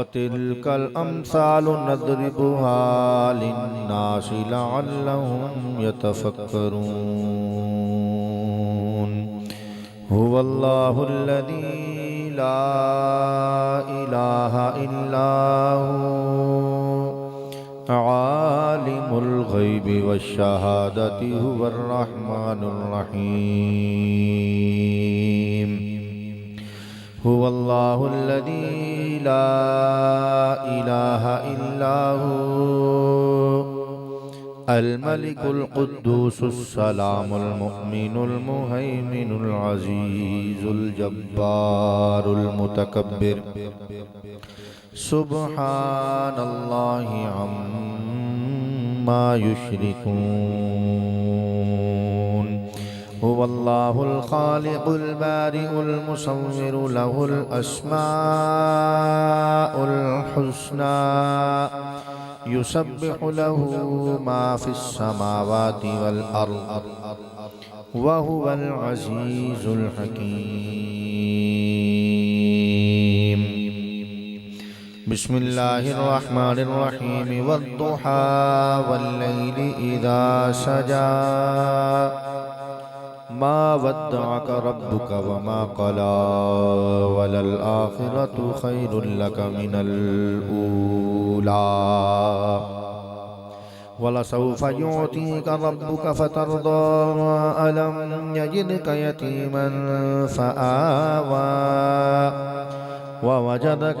वतिल्कल अम्सालु नद्रिबुहा लिन्नासि लअल्लहुम यतफक्करून। हुवल्लाहुल्लज़ी ला इलाहा इल्ला हु आलिमुल गैबि वश्शहादति हुवर रहमानुर रहीम। हुवल्लाहुल्लज़ी ला इलाहा इल्ला हु अल मलिकुल कुद्दूसुस सलामुल मुअ्मिनुल मुहैमिनुल अज़ीज़ुल जब्बारुल मुतकब्बिर। सुब्हानल्लाहि अम्मा युश्रिकून। हुवल्लाहुल खालिकुल बारिउल मुसव्विरु लहुल अस्माउल हुस्ना युसब्बिहु लहु मा फिस समावाति वल अर्द व हुवल अज़ीज़ुल हकीम। बिस्मिल्लाहिर रहमानिर रहीम। वद्दुहा वल्लैलि इज़ा सजा मा वद्दअक रब्बुक वमा क़ला वलल आखिरतु खैरुल लक मिनल ऊला वलसौफ युअतीक रब्बुक फतरदा अलम यजिदक यतीमन फआवा ववजदक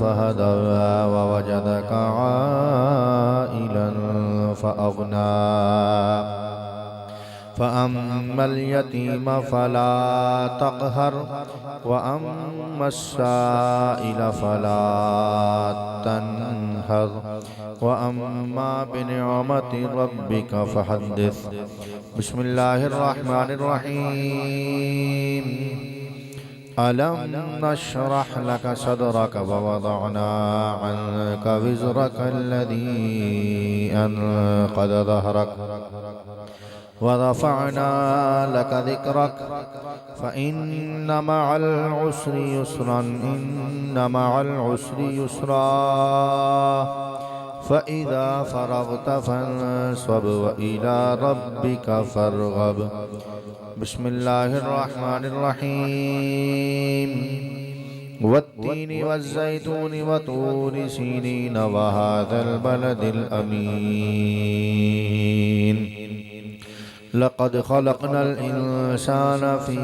फहदा ववजदक आइलन फअग़ना फ़अम्मल यतीम फ़ला तक़हर वअम्मस साइल फ़ला तन्हर वअम्मा बिनिअमति रब्बिक फ़हद्दिस। बिस्मिल्लाहिर रहमानिर रहीम। अलम नशरह लक सदरक ववदअना अन्क विज़रक अल्लज़ी अनक़द ज़हरक वरफ़अना लक ज़िक्रक फ़इन्न मअल उसरि युस्रन इन्न मअल उसरि युस्रा फ़इज़ा फ़रग़त फ़ंसब व इला रब्बिक फ़रग़ब। बिस्मिल्लाहिर रहमानिर रहीम। वत्तीनि वज़्ज़ैतूनि वतूरि सीनीन वहाज़ल बलदिल अमीन। लक़द ख़लक़नल इंसान फ़ी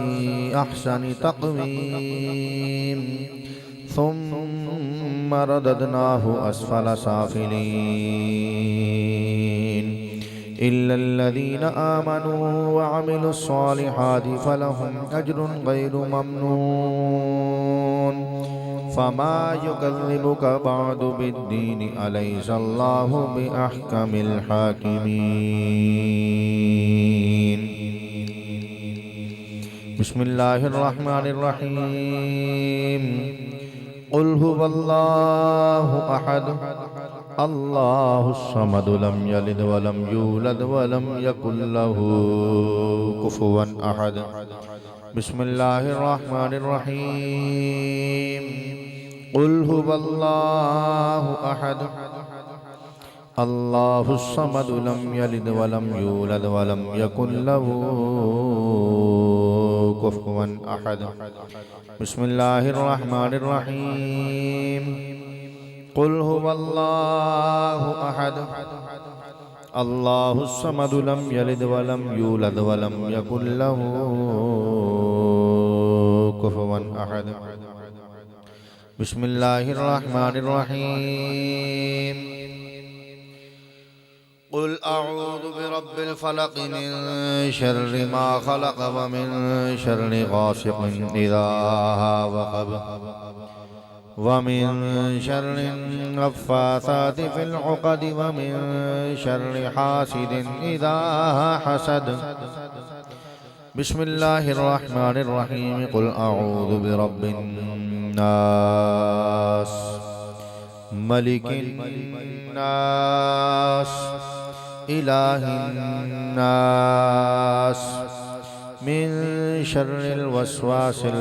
अहसनि तक़वीम सुम्म रददनाहु अस्फ़ल साफ़िलीन। इल्लल्लज़ीना आमनू व अमिलुस्सालिहाति फ़लहुम अज्रुन ग़ैरु ममनून। फ़मा युकज़्ज़िबुक बअदु बिद्दीन अलैहिस्सलाहु बिअहकमिल हाकिमीन। बिस्मिल्लाहिर रहमानिर रहीम। क़ुल हुवल्लाहु अहद अल्लाहुस समद लम यलिद वलम यूलद वलम यकुल लहू कुफुवन अहद। बिस्मिल्लाहिर रहमानिर रहीम। क़ुल हुवल्लाहु अहद अल्लाहुस समद लम यलिद वलम यूलद वलम यकुल लहू कुफुवन अहद। बिस्मिल्लाहिर रहमानिर रहीम। क़ुल हुवल्लाहु अहद अल्लाहुस समद लम यलिद वलम यूलद वलम यकुल लहू कुफुवन अहद। बिस्मिल्लाहिर रहमानिर रहीम। क़ुल अऊज़ु बिरब्बिल फ़लक़ मिन शर्रि मा ख़लक़ व मिन शर्रि गासिक़िन इज़ा वक़ब व मिन शर्रि नफ़्फ़ासाति फ़िल उक़द व मिन शर्रि हासिदिन इज़ा हसद। बिस्मिल्लाहिर रहमानिर रहीम। क़ुल अऊज़ु बिरब्बिन नास मलिकिन नास इलाहिन नास मिन शर्रिल वस्वासिल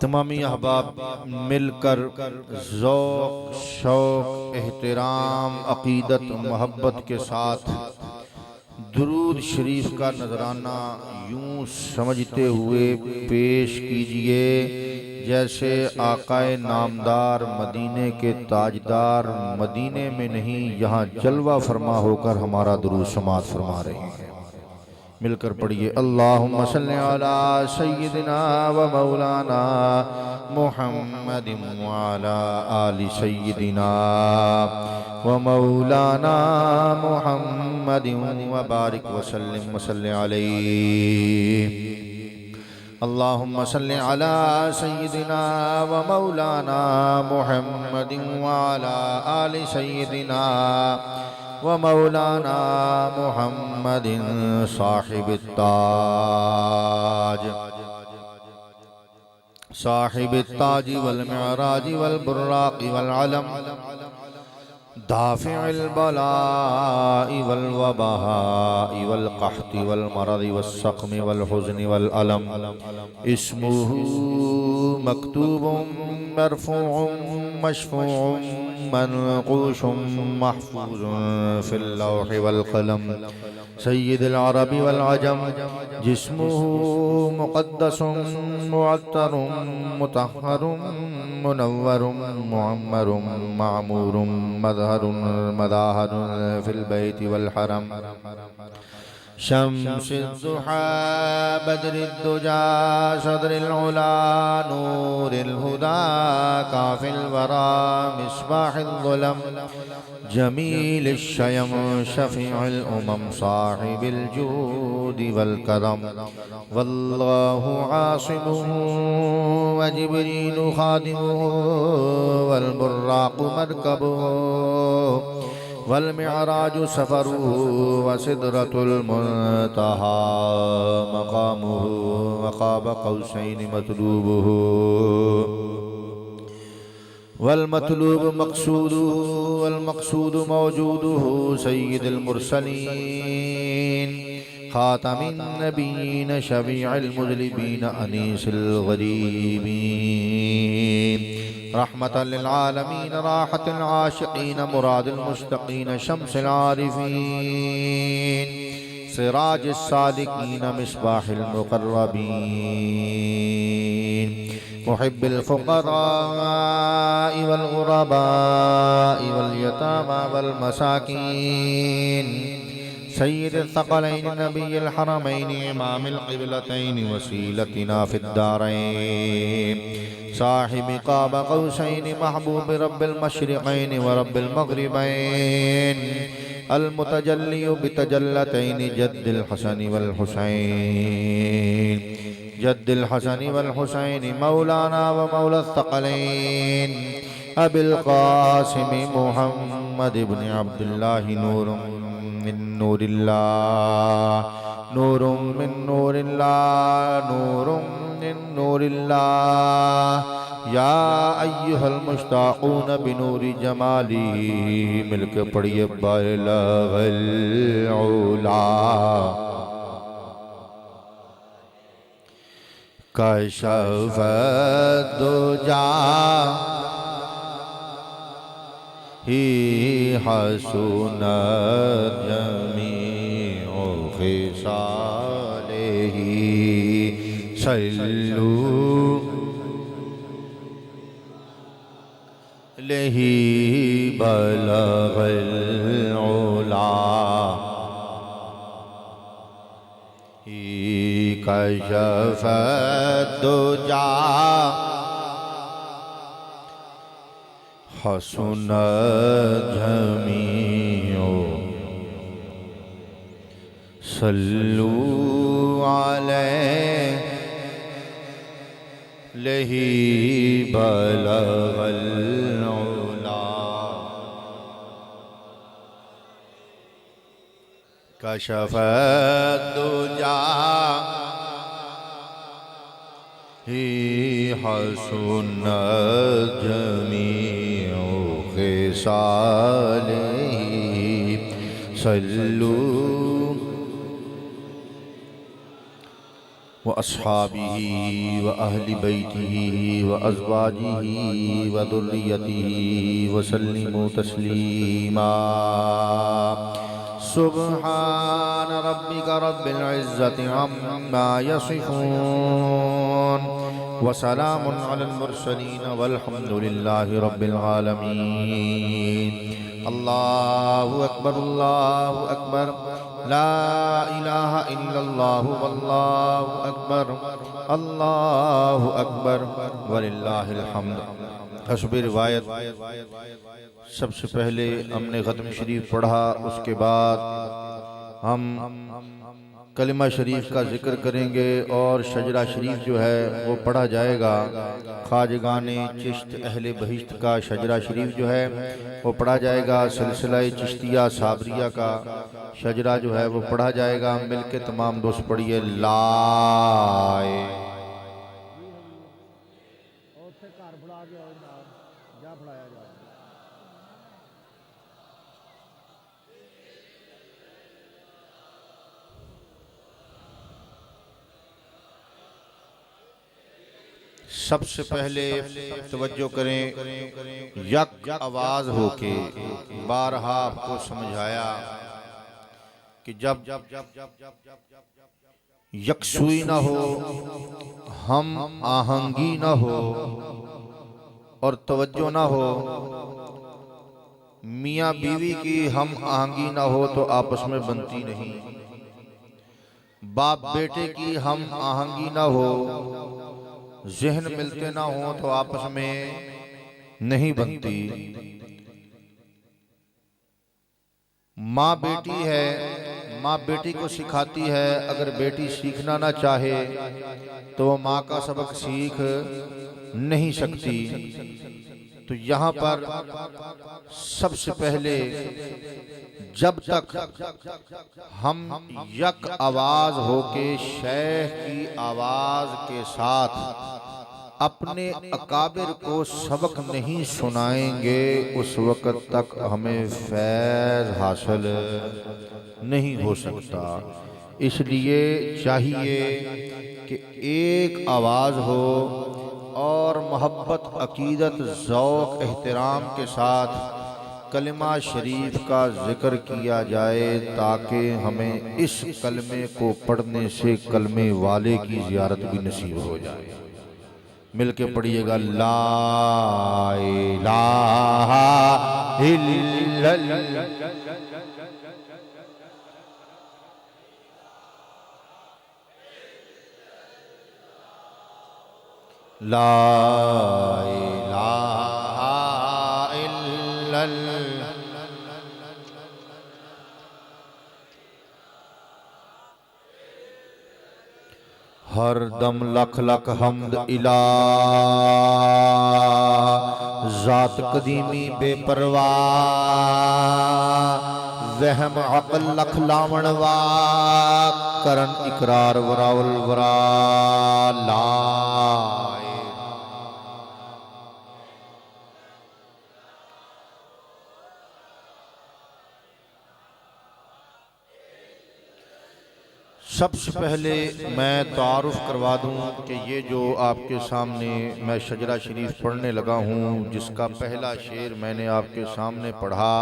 तमामी अहबाब मिलकर ज़ौक़ शौक़ एहतराम अक़ीदत मोहब्बत के साथ दुरूद शरीफ का नजराना यूं समझते हुए पेश कीजिए जैसे आकाए नामदार मदीने के ताजदार मदीने में नहीं यहाँ जलवा फरमा होकर हमारा दुरूद समात फरमा रहे हैं। मिलकर पढ़िए अल्लाहुम्मा सल्लि अला सय्यिदिना व मौलाना मुहम्मदिन व अला आलि सय्यिदिना व मौलाना मुहम्मदिन व बारिक व सल्लिम व सल्लि अलैहि अल्लाहुम्मा सल्लि अला सय्यिदिना व मौलाना मुहम्मदिन व अला आलि सय्यिदिना व मौलाना मुहम्मदिन साहिब वल मिअराज वल बुर्राक़ वल अलम दाफ़िअल बलाइ वल वबाइ वल क़हति वल मरज़ि वस्सक़मि वल हुज़्नि वल अलम इस्मुहु मक्तूबुम मरफ़ूउम मशफ़ूउम मनक़ूशुम महफ़ूज़ुन फ़िल लौहि वल क़लम सय्यिदुल अरबि वल अजम जिस्मुहु मुक़द्दसुम मुअत्तरुम मुतहहरुम मुनव्वरुम मुअम्मरुम मामूरुम मज़हरुन मज़ाहरुन फ़िल बैति वल हरम शम्सुद्दुहा बद्रुद्दुजा सदरिल उला नूरिल हुदा काफिल वरा मिस्बाहिल ज़ुलम जमीलिश शयम शफीउल उमम साहिबिल जूदि वल करम वल्लाहु आसिमुहु व जिब्रीलु खादिमुहु वल बुर्राक़ु मरकबुहु वल मिअराजु सफरुहु व सिदरतुल मुंतहा मक़ामुहु व क़ाब क़ौसैनि मतलूबुहु वल मतलूब मक़सूदुहु वल मक़सूदु मौजूदुहु सय्यिदुल मुरसलीन ख़ातमिन नबिय्यीन शफ़ीउल मुज़निबीन अनीसिल ग़रीबीन रहमतल लिल आलमीन राहतुल आशिक़ीन मुरादुल मुश्ताक़ीन शम्सुल आरिफ़ीन सिराजुस सालिकीन मिस्बाहुल मुक़र्रबीन मुहिब्बिल फ़ुक़राኢ वल ग़ुरबाई वल यतामा वल मसाकीन सय्यिदुल थक़लैनि नबिय्युल हरमैनि इमामिल क़िबलतैनि वसीलतिना फ़िद्दारैन साहिबि क़ाब क़ौसैनि महबूबि रब्बिल मशरिक़ैनि व रब्बिल मग़रिबैन अल मुतजल्ली बितजल्लतैनि जद्दिल हसनि वल हुसैन जद्दिल हसनि वल हुसैन मौलाना व मौला थक़लैन अबिल क़ासिम मुहम्मद इब्न अब्दुल्लाह नूरुम मिन नूरिल्लाह नूरुम मिन नूरिल्लाह नूरुम मिन नूरिल्लाह या अय्युहल मुश्ताक़ून बिनूरि जमाली मिलके पढ़िए बलगल उला कशफ़द्दुजा ही हसुनत जमीउ ख़िसालिही सल्लू अलैहि बलगल उला कशफ़द्दुजा हसुनत जमीउ सल्लू अलैहि बलगल उला कशफ़द्दुजा ही हसुनत जमीउ ख़िसालिही सल्लू व अस्हाबिही व अहलि बैतिही व अज़वाजिही व दुर्रियतिही व सल्लिमू तस्लीमा सुब्हान रब्बिका रब्बिल इज़्ज़ति अम्मा यसिफून व सलामुन अलल मुरसलीन वल्हम्दुलिल्लाहि रब्बिल आलमीन अल्लाहु अकबर ला इलाहा इल्लल्लाहु अल्लाहु अकबर वलिल्लाहिल हम्द। हस्बे रिवायत सबसे पहले हमने ख़त्म शरीफ पढ़ा, उसके बाद हम कलिमा शरीफ का जिक्र करेंगे और शजरा शरीफ जो है वो पढ़ा जाएगा। ख्वाजगाने चिश्त अहले बहिश्त का शजरा शरीफ जो है वो पढ़ा जाएगा। सिलसिला चिश्तिया साबरिया का शजरा जो है वो पढ़ा जाएगा। मिल के तमाम दोस्त पढ़िए लाए सबसे पहले तवज्जो करें, यक आवाज होके बारहा आपको समझाया कि जब यकसुई न हो, हम आहंगी न हो और तवज्जो न हो, मियाँ बीवी की हम आहंगी न हो तो आपस में बनती नहीं। बाप बेटे की हम आहंगी ना हो, जहन मिलते ना हो तो आपस में नहीं बनती। माँ बेटी है, माँ बेटी को सिखाती है। अगर बेटी सीखना ना चाहे तो वो माँ का सबक सीख नहीं सकती। तो यहाँ पर सबसे पहले जब तक हम यक आवाज होके शेख की आवाज के साथ अपने अकाबिर को सबक नहीं सुनाएंगे, उस वक़्त तक हमें फैज़ हासिल नहीं हो सकता। इसलिए चाहिए कि एक आवाज़ हो और मोहब्बत, अकीदत, ज़ौक़, एहतराम के साथ कलिमा शरीफ का जिक्र किया जाए, ताकि हमें इस कलमे को पढ़ने से कलमे वाले की ज़ियारत भी नसीब हो जाए। मिलके पढ़िएगा, ला इलाहा इल्लल्लाह। ला इलाहा इल्लल्लाह। हर दम लख लख हमद इला जात कदीमी बेपरवाह, वहम अक़ल लख लावणवा, करन इकरार वराउल वरा। ला सबसे पहले मैं तारुफ करवा दूं कि ये जो आपके सामने मैं शजरा शरीफ पढ़ने लगा हूँ, जिसका पहला शेर मैंने आपके सामने पढ़ा,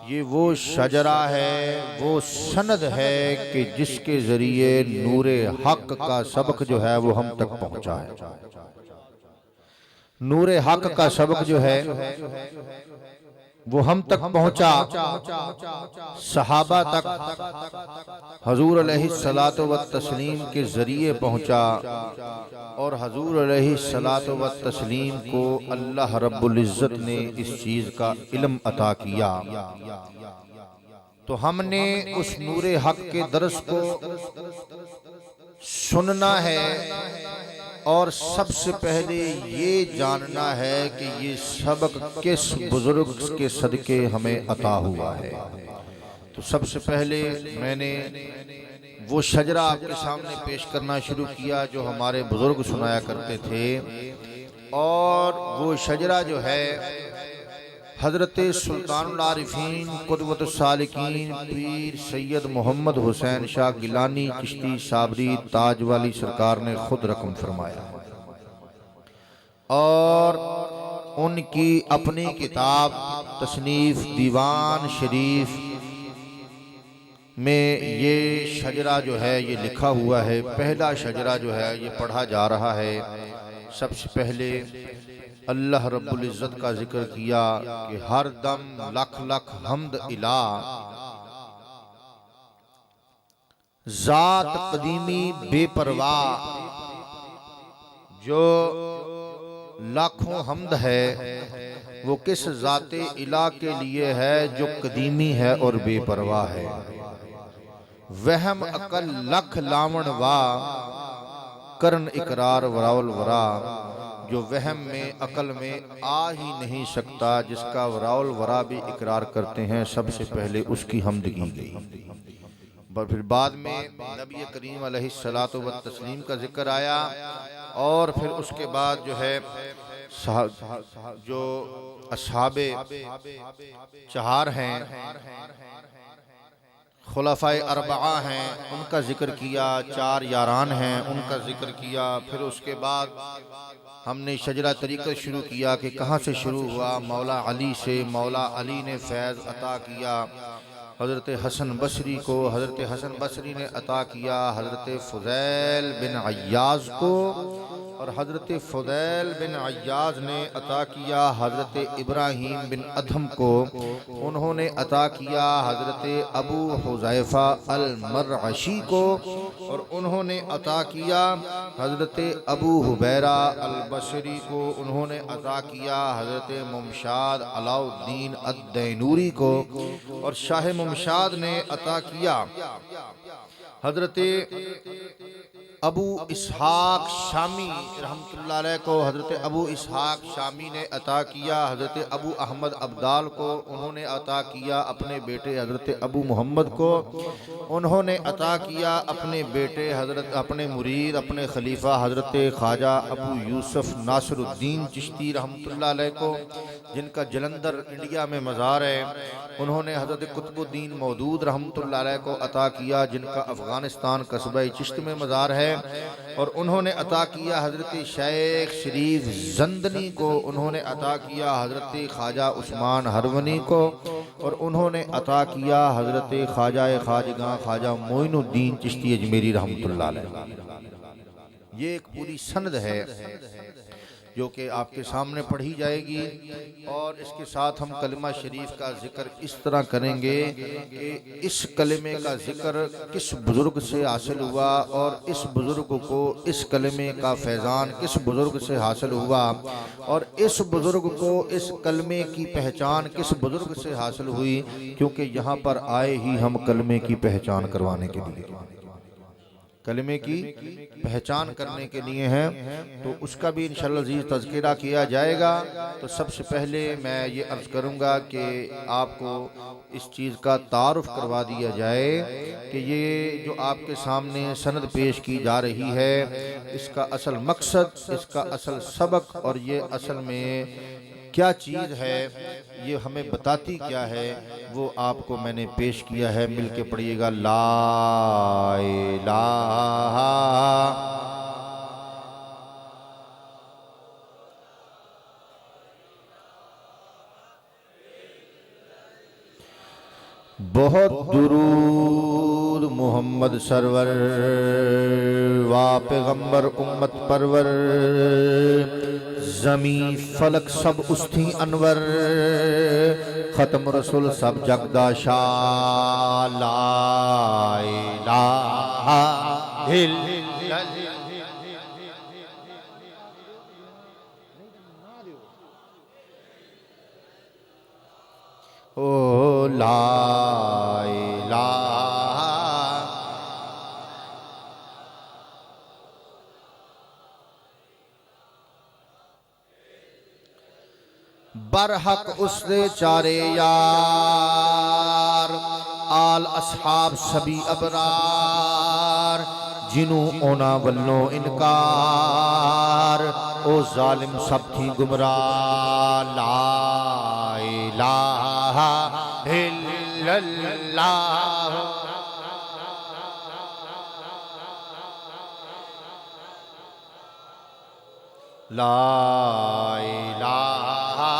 ये वो शजरा है, वो सनद है कि जिसके ज़रिए नूरे हक का सबक जो है वो हम तक पहुँचा है। नूरे हक का सबक जो है वो हम तक पहुंचा, सहाबा तक हजूर अलैहिस्सलातो व तस्लीम के जरिए पहुंचा, और हजूर अलैहिस्सलातो व तस्लीम को अल्लाह रब्बुल इज्जत ने इस चीज का इल्म अता किया। तो हमने उस नूरे हक के दर्स को सुनना है, और सबसे पहले ये जानना है कि ये सबक किस बुजुर्ग के सदके हमें अता हुआ है। तो सबसे पहले मैंने वो शजरा आपके सामने पेश करना शुरू किया जो हमारे बुजुर्ग सुनाया करते थे, और वो शजरा जो है हजरत सुल्तानुल आरिफीन कुतुबुस सालिकीन पीर सैयद मोहम्मद हुसैन शाह गिलानी चिश्ती साबरी ताज वाली सरकार ने खुद रकम फरमाया, और उनकी अपनी किताब तसनीफ दीवान शरीफ में ये शजरा जो है ये लिखा हुआ है। पहला शजरा जो है ये पढ़ा जा रहा है। सबसे पहले अल्लाह रब्बुल इज़्ज़त का जिक्र किया कि हर दम लख लख हमद इला जात कदीमी बेपरवाह। जो लाखों हमद है वो किस जाते इला के लिए है जो कदीमी है और बेपरवाह है। वहम अकल लख लावण वा, करन इकरार वराउल वरा। जो वहम में अकल में आ ही नहीं सकता, जिसका वराउल वरा भी इकरार करते हैं, सबसे पहले उसकी हमद की गई। फिर बाद में नबी करीम अलैहिस्सलातु व तस्लीम का जिक्र आया, और फिर उसके बाद जो है जो असहाबे चार हैं, खुलफाए अरबआ हैं, उनका जिक्र किया। चार यारान हैं, उनका जिक्र किया। फिर उसके बाद हमने शजरा तरीक़त शुरू किया कि कहाँ से शुरू हुआ। मौला अली से। मौला अली ने फैज़ अता किया हज़रत हसन बसरी को, हज़रत हसन बसरी ने अता किया हज़रत फ़ुज़ैल बिन अय्याज़ को, और हज़रत फ़ुज़ैल बिन अय्याज़ ने अता किया हज़रत इब्राहीम बिन अधम को। उन्होंने अता किया हज़रत अबू हुज़ैफ़ा अल मरअशी को, और उन्होंने अता किया हज़रत अबू हुबैरा अल-बसरी को, उन्होंने अता किया हज़रत मुमशाद अलाउद्दीन अद-दैनूरी को, और शाह मुमशाद ने अता किया हज़रत अबू इसहाक शामी रहमतुल्लाह अलैह को, हज़रत अबू इसहाक शामी ने अता किया हज़रत अबू अहमद अब्दाल को, उन्होंने अता किया अपने बेटे हज़रत अबू मोहम्मद को, उन्होंने अता किया अपने बेटे हज़रत अपने मुरीद अपने खलीफा हज़रत ख्वाजा अबू यूसुफ नासरुद्दीन चिश्ती रहमतुल्लाह अलैह को, जिनका जलंधर इंडिया में मज़ार है। उन्होंने हज़रत कुतुबुद्दीन मौदूद रहमतुल्लाह अलैह को अता किया, जिनका अफ़गानिस्तान कस्बा चिश्त में मज़ार है। और उन्होंने अता किया हज़रत शेख शरीफ जंदनी को, उन्होंने अता किया हज़रत ख्वाजा उस्मान हरवनी को, और उन्होंने अता किया हज़रत ख्वाजा ख्वाजगा ख्वाजा मोइनुद्दीन चिश्ती अजमेरी रहमतुल्लाह अलैह। ये एक पूरी सनद है जो कि आपके सामने पढ़ी जाएगी, और इसके साथ हम कलिमा शरीफ का जिक्र इस तरह करेंगे कि इस कलिमे का जिक्र किस बुज़ुर्ग से हासिल हुआ, और इस बुज़ुर्ग को इस कलिमे का फैज़ान किस बुज़ुर्ग से हासिल हुआ, और इस बुज़ुर्ग को इस कलिमे की पहचान किस बुज़ुर्ग से हासिल हुई, क्योंकि यहाँ पर आए ही हम कलिमे की पहचान करवाने के लिए, कलिमे की पहचान करने के लिए हैं। तो उसका भी इंशाअल्लाह अज़ीज़ तज़किरा किया जाएगा। तो सबसे पहले मैं ये अर्ज़ करूँगा कि आपको इस चीज़ का तारुफ़ करवा दिया जाए कि ये जो आपके सामने सनद पेश की जा रही है, इसका असल मकसद, इसका असल सबक, और ये असल में क्या चीज़ है, ये हमें बताती क्या है, वो आपको मैंने पेश किया है। मिल के पढ़िएगा, ला इलाहा बहुत दुरूद मोहम्मद सरवर वा पैगंबर उम्मत परवर, ज़मी फलक सब उस्ती अनवर, ख़त्म रसूल सब जगदा शाह, ला इलाहा इल्लल्लाह। ओ ला इलाहा बरहक उससे चारे यार, आल असहाब सभी अबरार, जिनू ओना वल्लों इनकार, ओ जालिम सब थी गुमराह, ला इलाहा इल्लल्लाह। ला इलाहा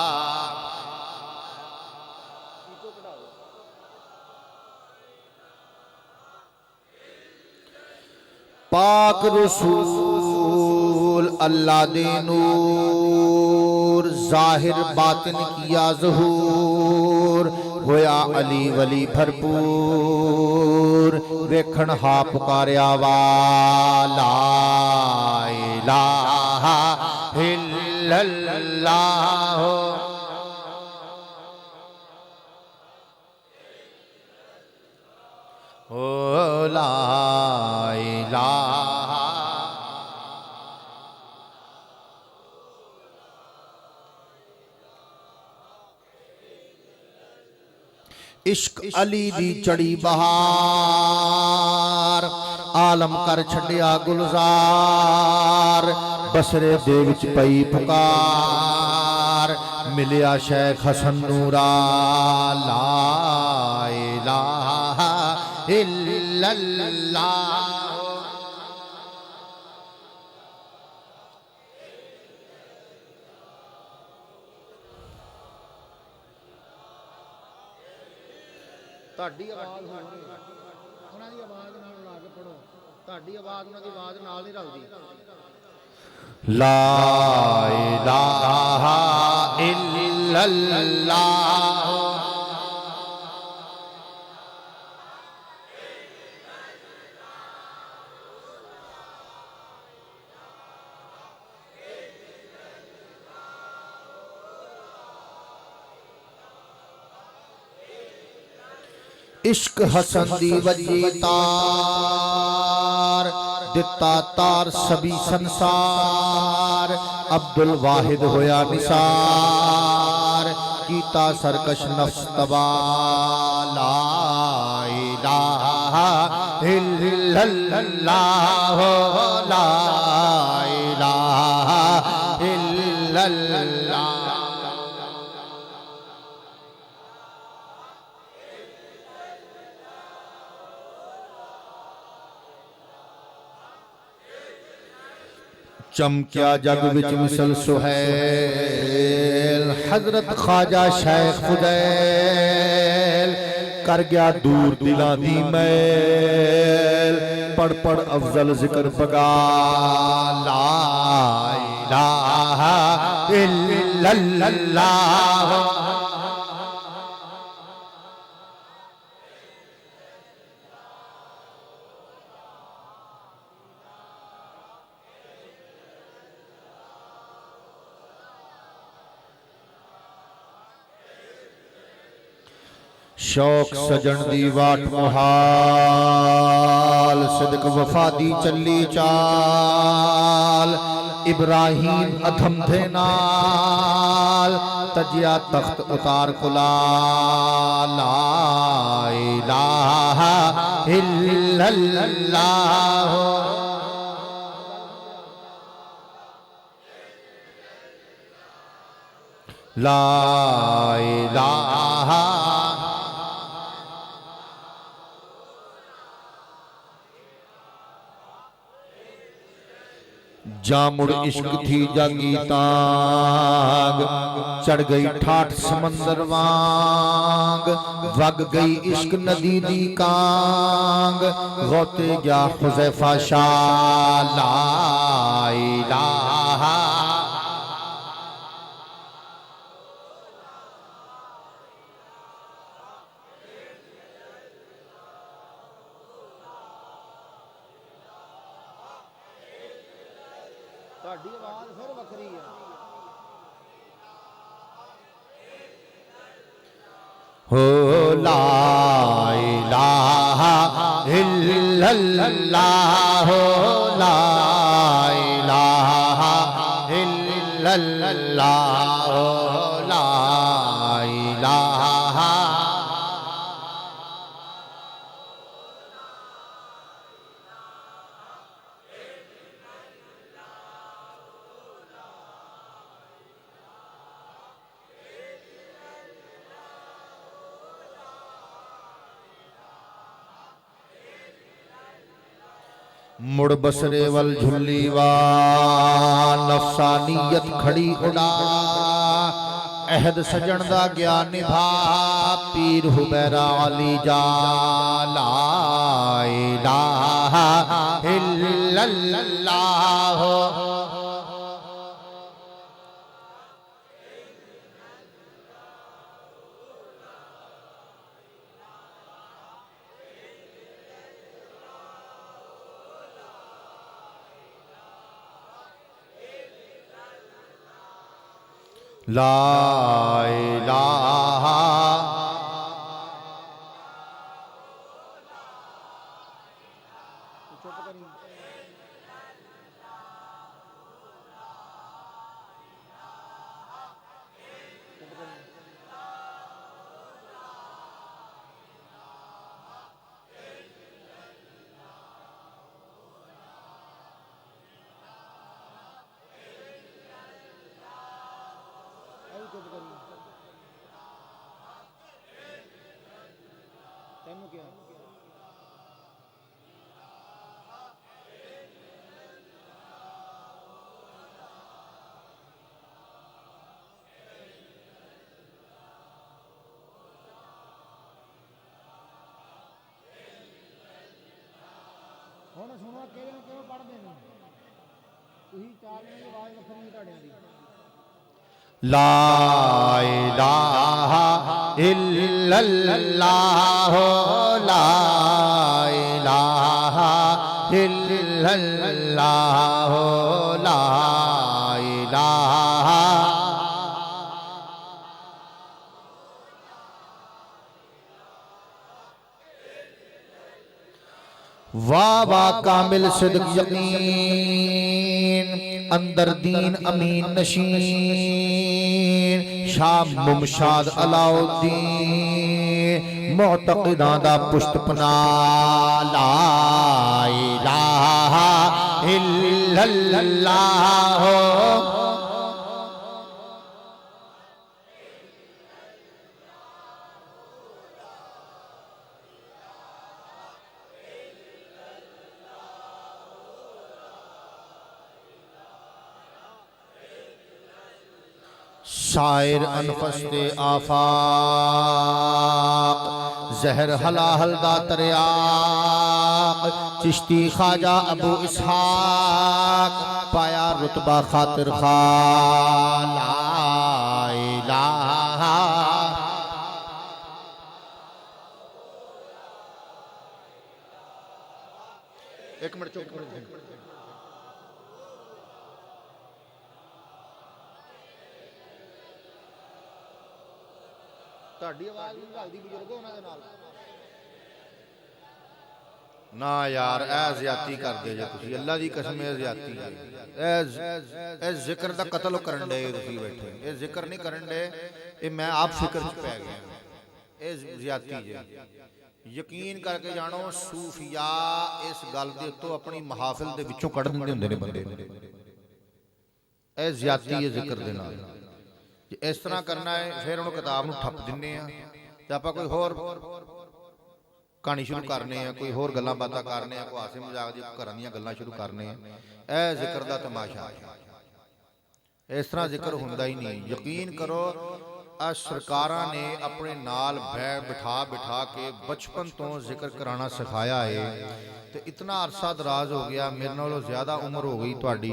पाक रसूल अल्लाह दे नूर, जाहिर बातिन किया ज़हूर, होया अली वली भरपूर, वेखण हा पुकारिया वाला, इलाहा इल्लल्लाह। ओ ला इलाहा इश्क अली दी चढ़ी बहार, आलम कर छड़िया गुलजार, बसरे दे विच पई पुकार, मिलिया शेख हसन नूरा, ला इलाहा इल्लल्लाह। ਤੁਹਾਡੀ ਆਵਾਜ਼ ਉਹਨਾਂ ਦੀ ਆਵਾਜ਼ ਨਾਲ ਲਾ ਕੇ ਪੜੋ, ਤੁਹਾਡੀ ਆਵਾਜ਼ ਉਹਨਾਂ ਦੀ ਆਵਾਜ਼ ਨਾਲ ਨਹੀਂ ਰਲਦੀ। ਲਾ ਇਲਾਹਾ ਇल्लल्लाह। इश्क हसन दी वजी तार दिता तार सभी संसार अब्दुल वाहिद होया निसार कीता सरकश नफ्स तबा ला इलाहा इल्लल्लाह ला इलाहा इल्लल्लाह। चमक्या जग विच मिसल सुहैल हजरत ख्वाजा शेख फुदैल कर गया दूर दिला दी मैल पढ़ पढ़ अफजल जिक्र बगा ला इलाहा इल्लल्लाह। शौक सजन दी वाट मुहाल सिदक वफा दी चली चाल इब्राहिम अधम थे नाल तजिया तख्त उतार कुलाल ला इलाहा इल्लल्लाह। ला इलाहा जामुड़ इश्क थी जागी तांग चढ़ गई ठाठ समंदर वांग वग गई इश्क नदी दी कांग गौते गया हुज़ैफा शाह ला इलाहा। ਤੁਹਾਡੀ आवाज फिर वक्री है। हो ला इलाहा इल्लल्लाह ला इलाहा इल्लल्लाह ला इलाहा। मुड़ बसरे वल झुल्ली वा नफसानियत खड़ी उड़ा अहद सजन दा गया निभा पीर हुबैरा अली जा ला इलाहा इल्लल्लाह। ला इलाहा तेनू क्या ਹੁਣ ਸੁਣੋ ਕਿਵੇਂ ਪੜ੍ਹਦੇ ਨੇ ਤੁਸੀਂ ਚਾਰ ਜਣੇ ਦੀ ਆਵਾਜ਼ ਵੱਖਰੀ ਹੈ ਤੁਹਾਡਿਆਂ ਦੀ। ला इलाहा इल्लल्लाह ला इलाहा इल्लल्लाह ला इलाहा। वाह वाह कामिल सिद्क यकीन अंदर दीन अमीन नशीन शाह मुमशाद अलाउद्दीन मुअतक़िदां दा पुष्टपना ला इलाहा इल्लल्लाह। शायर अनफस्ते आफाक जहर हलाहल दा तरियाक चिश्ती ख्वाजा अबू इसहाक पाया रुतबा खातिर खा ला इलाहा। एक मिनट चुप करो। ਤੁਹਾਡੀ ਆਵਾਜ਼ ਨਹੀਂ ਚੱਲਦੀ ਬਜ਼ੁਰਗੋ ਉਹਨਾਂ ਦੇ ਨਾਲ ਨਾ ਯਾਰ ਇਹ ਜ਼ਿਆਦਤੀ ਕਰਦੇ ਜੇ ਤੁਸੀਂ ਅੱਲਾ ਦੀ ਕਸਮ ਇਹ ਜ਼ਿਆਦਤੀ ਹੈ। ਇਹ ਜ਼ਿਕਰ ਦਾ ਕਤਲ ਕਰਨ ਦੇ ਤੁਸੀਂ ਬੈਠੇ ਇਹ ਜ਼ਿਕਰ ਨਹੀਂ ਕਰਨ ਦੇ ਇਹ ਮੈਂ ਆਪ ਫਿਕਰ ਚ ਪੈ ਗਿਆ ਇਹ ਜ਼ਿਆਦਤੀ ਜੇ। ਯਕੀਨ ਕਰਕੇ ਜਾਣੋ ਸੂਫੀਆ ਇਸ ਗੱਲ ਦੇ ਉੱਤੋਂ ਆਪਣੀ ਮਹਾਫਿਲ ਦੇ ਵਿੱਚੋਂ ਕੱਢ ਦਿੰਦੇ ਹੁੰਦੇ ਨੇ ਬੰਦੇ ਨੂੰ। ਇਹ ਜ਼ਿਆਦਤੀ ਹੈ ਜ਼ਿਕਰ ਦੇ ਨਾਲ। ਜੇ ਇਸ ਤਰ੍ਹਾਂ ਕਰਨਾ ਹੈ ਫਿਰ ਉਹਨੂੰ ਕਿਤਾਬ ਨੂੰ ਠੱਪ ਦਿੰਨੇ ਆ ਤੇ ਆਪਾਂ ਕੋਈ ਹੋਰ ਕਹਾਣੀ ਸ਼ੁਰੂ ਕਰਨੇ ਆ ਕੋਈ ਹੋਰ ਗੱਲਾਂ ਬਾਤਾਂ ਕਰਨੇ ਆ ਕੋਈ ਹਾਸੇ ਮਜ਼ਾਕ ਦੀ ਘਰਾਂ ਦੀਆਂ ਗੱਲਾਂ ਸ਼ੁਰੂ ਕਰਨੇ ਆ। ਇਹ ਜ਼ਿਕਰ ਦਾ ਤਮਾਸ਼ਾ ਇਸ ਤਰ੍ਹਾਂ ਜ਼ਿਕਰ ਹੁੰਦਾ ਹੀ ਨਹੀਂ। ਯਕੀਨ ਕਰੋ ਆ ਸਰਕਾਰਾਂ ਨੇ ਆਪਣੇ ਨਾਲ ਬਿਠਾ ਕੇ ਬਚਪਨ ਤੋਂ ਜ਼ਿਕਰ ਕਰਾਉਣਾ ਸਿਖਾਇਆ ਹੈ ਤੇ ਇਤਨਾ ਅਰਸਾ ਦਰਾਜ਼ ਹੋ ਗਿਆ ਮੇਰੇ ਨਾਲੋਂ ਜ਼ਿਆਦਾ ਉਮਰ ਹੋ ਗਈ ਤੁਹਾਡੀ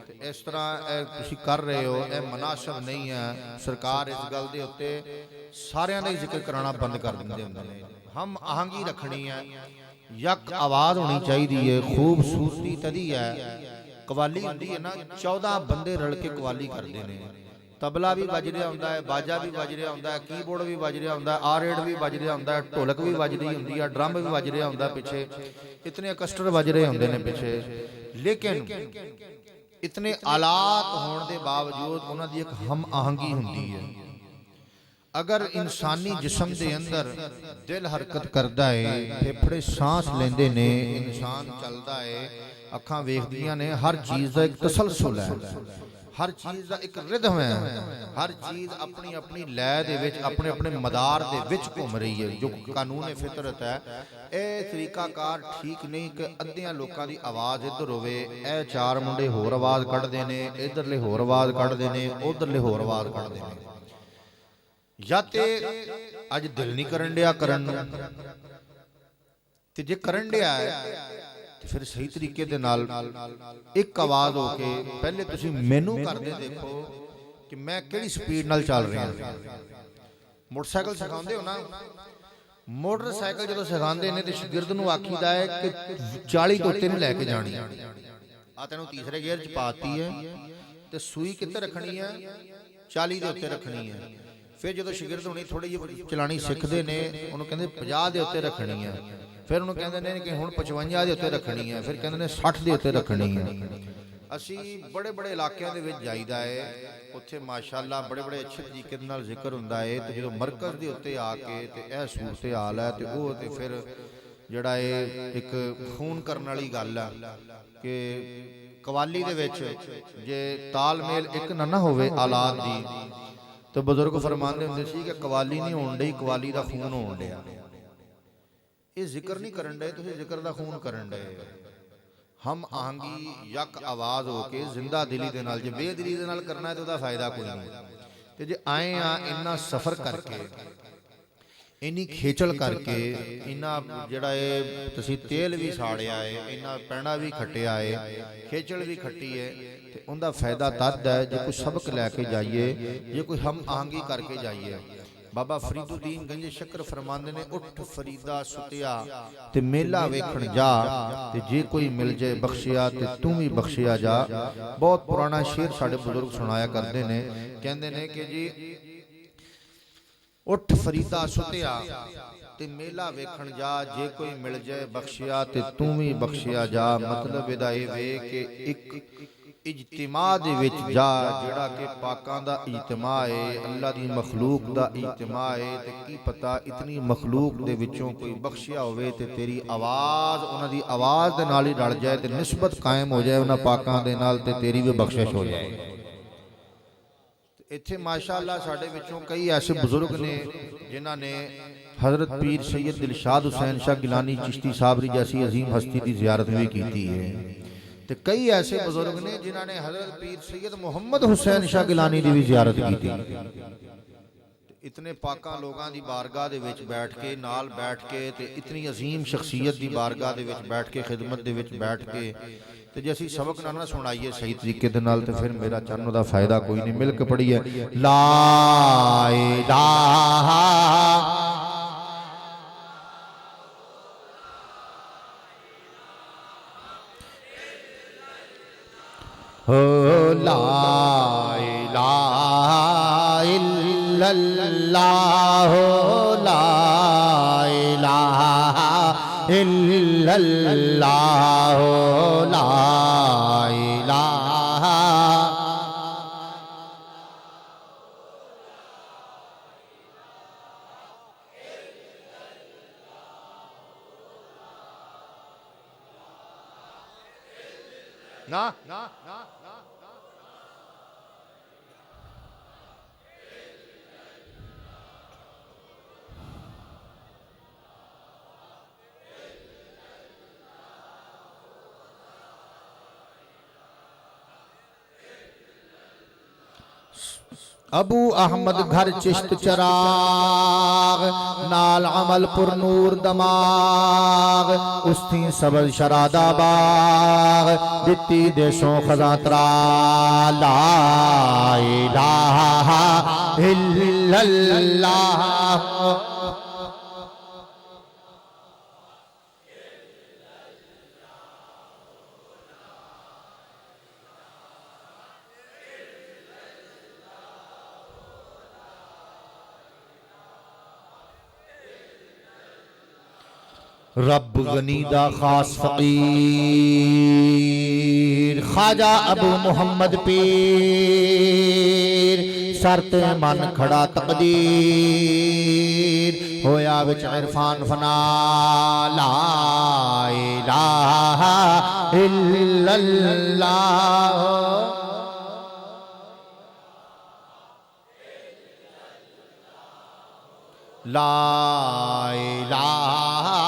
ਤੇ ਇਸ ਤਰ੍ਹਾਂ ਇਹ ਤੁਸੀਂ ਕਰ ਰਹੇ ਹੋ ਇਹ ਮੁਨਾਸਬ ਨਹੀਂ ਹੈ। ਸਰਕਾਰ ਇਸ ਗੱਲ ਦੇ ਉੱਤੇ ਸਾਰਿਆਂ ਦਾ ਹੀ ਜ਼ਿਕਰ ਕਰਾਉਣਾ ਬੰਦ ਕਰ ਦਿੰਦੇ ਹੁੰਦੇ ਨੇ। ਹਮ ਆਹੰਗੀ ਰੱਖਣੀ ਹੈ ਯਕ ਆਵਾਜ਼ ਹੋਣੀ ਚਾਹੀਦੀ ਹੈ ਖੂਬਸੂਰਤੀ ਤਦੀ ਹੈ। ਕਵਾਲੀ ਹੁੰਦੀ ਹੈ ਨਾ 14 ਬੰਦੇ ਰਲ ਕੇ ਕਵਾਲੀ ਕਰਦੇ ਨੇ। ਤਬਲਾ ਵੀ ਵੱਜ ਰਿਹਾ ਹੁੰਦਾ ਹੈ ਬਾਜਾ ਵੀ ਵੱਜ ਰਿਹਾ ਹੁੰਦਾ ਹੈ ਕੀਬੋਰਡ ਵੀ ਵੱਜ ਰਿਹਾ ਹੁੰਦਾ ਹੈ ਆਰੇਡ ਵੀ ਵੱਜ ਰਿਹਾ ਹੁੰਦਾ ਹੈ ਢੋਲਕ ਵੀ ਵੱਜ ਰਹੀ ਹੁੰਦੀ ਹੈ ਡਰਮ ਵੀ ਵੱਜ ਰਿਹਾ ਹੁੰਦਾ ਪਿੱਛੇ ਇਤਨੇ ਕਸਟਰ ਵੱਜ ਰਹੇ ਹੁੰਦੇ ਨੇ ਪਿੱਛੇ। ਲੇਕਿਨ ਇਤਨੇ ਆਲਾਤ ਹੋਣ ਦੇ ਬਾਵਜੂਦ ਉਹਨਾਂ ਦੀ ਇੱਕ ਹਮ ਆਹੰਗੀ ਹੁੰਦੀ ਹੈ। ਅਗਰ ਇਨਸਾਨੀ ਜਿਸਮ ਦੇ ਅੰਦਰ ਦਿਲ ਹਰਕਤ ਕਰਦਾ ਹੈ ਫੇਫੜੇ ਸਾਹ ਲੈਂਦੇ ਨੇ ਇਨਸਾਨ ਚੱਲਦਾ ਹੈ ਅੱਖਾਂ ਵੇਖਦੀਆਂ ਨੇ ਹਰ ਚੀਜ਼ ਦਾ ਇੱਕ ਤਸਲਸਲ ਹੈ हर चीज का एक रिदम है हर चीज अपनी अपनी लय दे विच अपने अपने मदार दे विच घूम रही है। जो कानून फितरत है ये तरीकाकार ठीक नहीं कि अद्धियां लोकां दी आवाज़ इधर होवे ए चार मुंडे होर आवाज़ कढ़दे ने इधरले होर आवाज़ कढ़दे ने उधरले होर आवाज़ कढ़दे ने या ते अज दिल नहीं करन दिया करन ते जे करन दिया है फिर सही तरीके दे नाल एक आवाज हो के पहले तुसी मैनू करदे देखो कि मैं किहड़ी स्पीड नाल चल रहा। मोटरसाइकिल सिखाउंदे हो ना मोटरसाइकिल जदों सिखाउंदे ने ते शागिर्द नूं आखीदा है कि 40 तो उत्ते नहीं लैके जानी आ तैनूं तीसरे गियर च पाती है ते सूई कित्थे रखनी है 40 दे उत्ते रखनी है। फिर जदों शागिर्द हुणी थोड़ी जी चलानी सिखदे ने उहनूं कहंदे 50 दे उत्ते रखनी है फिर उन्होंने कहते हैं कि हुण 55 के उत्ते रखनी है फिर कहते हैं 60 के उत्ते रखनी है। असी बड़े बड़े इलाकों के जाईदा है उत्थे माशाअल्लाह बड़े बड़े अच्छे तरीके नाल जिक्र हुंदा है तो जो मरकज़ के उत्ते आके ते यह सूरत हाल है तो वो तो फिर जिहड़ा एक खून करने वाली गल है कि कवाली दे विच जे तालमेल एक ना होवे आलात दी तो बजुर्ग फरमांदे हुंदे सी कि कवाली नहीं होण डई कवाली दा खून होण डिया। ये जिक्र नहीं करन डे तुसीं जिक्र दा खून करन डे। हम आहंगी यक आवाज़ हो के जिंदा दिली दे नाल जे बेदिली दे नाल करना है तो उहदा फायदा कोई नहीं ते जे आए आ इन्ना सफ़र करके इन्नी खेचल करके इन्ना जिहड़ा है तुसीं तेल भी साड़िया है इन्ना पैना भी खट्टिया है खेचल भी खट्टी है ते उहदा फायदा तद है जे कोई सबक लैके जाइए जे कोई हम आहंगी करके जाइए। बाबा फरीदुद्दीन गंज शक्कर फरमांदे ने उठ फरीदा सुतिया ते मेला वेखण जा ते जे कोई मिल जाए बख्शिया ते तू भी बख्शिया जा। बहुत पुराना शेर साडे बुजुर्ग सुनाया करते ने कहंदे ने कि जी उठ फरीदा सुतिया ते मेला वेखण जा, जे कोई मिल जाए बख्शिया ते तू भी बख्शिया जा। मतलब इहदा ये वे कि एक इज्तिमा दे विच जा, जिहड़ा कि पाकां दा इज्तिमा है, अल्लाह दी मखलूक दा इज्तिमा है। ते की पता इतनी मखलूक दे विचों कोई बख्शिया होवे ते तेरी आवाज़ उन्हां दी आवाज़ दे नाल ही रल जाए ते निस्बत कायम हो जाए उन्हां पाकां दे नाल, ते तेरी भी बख्शिश हो जाए। इत्थे माशाअल्लाह साडे विचों कई ऐसे बुजुर्ग ने जिन्हां ने हज़रत पीर सैयद दिलशाद हुसैन शाह गिलानी चिश्ती साहब जैसी अजीम हस्ती की जियारत भी की है। ते कई ऐसे बुजुर्ग ने जिन्हां ने हज़रत पीर सैयद मोहम्मद हुसैन शाह गिलानी की भी जियारत की थी। इतने पाका लोगों की बारगाह दे विच बैठ के नाल बैठ के ते इतनी अजीम शख्सियत की बारगाह दे विच बैठ के खिदमत दे विच बैठ के ते जे असीं सबक ना सुनाइए सही तरीके दे नाल ते फिर मेरा चन्न दा फायदा कोई नहीं। मिल के पढ़िए ला इलाहा हो ला इलाहा इल्लल्लाह हो ला इलाहा इल्लल्लाह हो ला इलाहा ना ना ना ना अबू अहमद घर चिश्त चराग नाल अमलपुर नूर दमाग उस्ती सबल शरादा बाग दित्ती देशों खजा तरा ला इलाहा इल्लल्लाह रब गनी दा खास फकीर ख्वाजा अबू मुहम्मद पीर शर्त मन खड़ा तकदीर होया विच इरफान फना ला इलाहा इल्लल्लाह ला इलाहा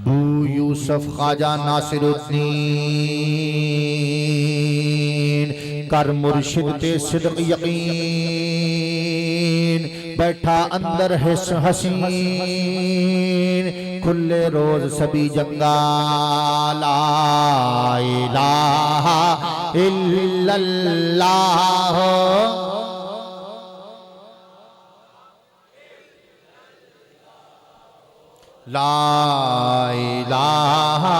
बू यूसुफ ख्वाजा नासिरुद्दीन कर मुर्शिद ते सिद्क यकीन बैठा अंदर हिस हसीन खुले रोज सभी जंगा ला इलाहा इल्लल्लाह ला इलाहा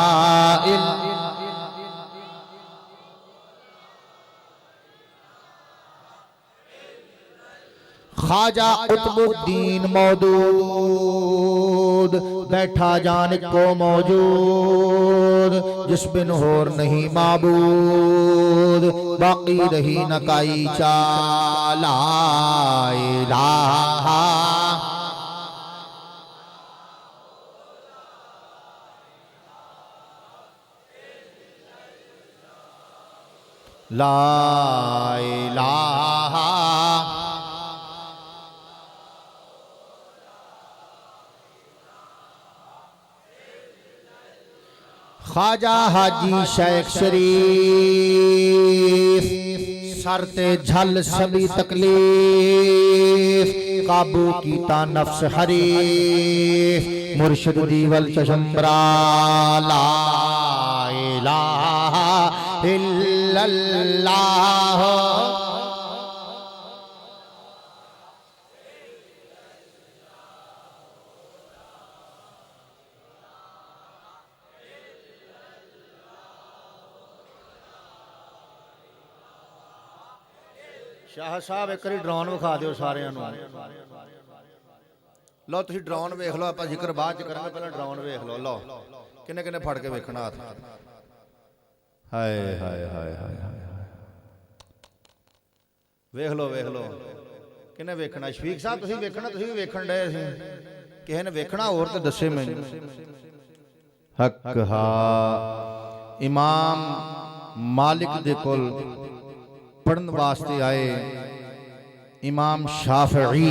ख्वाजा कुतुबुद्दीन मौदूद बैठा जान को मौजूद जिस बिन होर नहीं माबूद बाकी रही नकाई चाला इलाहा ला इलाहा ख्वाजा हाजी शेख शरीफ सरते झल सभी तकलीफ काबू कीता नफ्स हरीफ मुर्शिद दीवल चशम्बरा ला इलाहा इल्लल्लाह शाह साहब एक बारी ड्रोन विखा दिओ सारिਆਂ ਨੂੰ। लो तुसीं ड्रोन वेख लो, आपां जिक्र बाद च करांगे, पहले ड्रोन वेख लो। लो किन्ने किन्ने फड़ के वेखना हाथ। हाय हाय हाय हाय हाय, वेख लो वेख लो किन्ने वेखना। शफीक साहब तुसीं वेखना, तुसीं भी वेखण डए सी, किसी ने वेखना होर तो दसे मैनूं। हक हा इमाम मालिक दे कोल पढ़न वास्ते आए, इमाम शाफई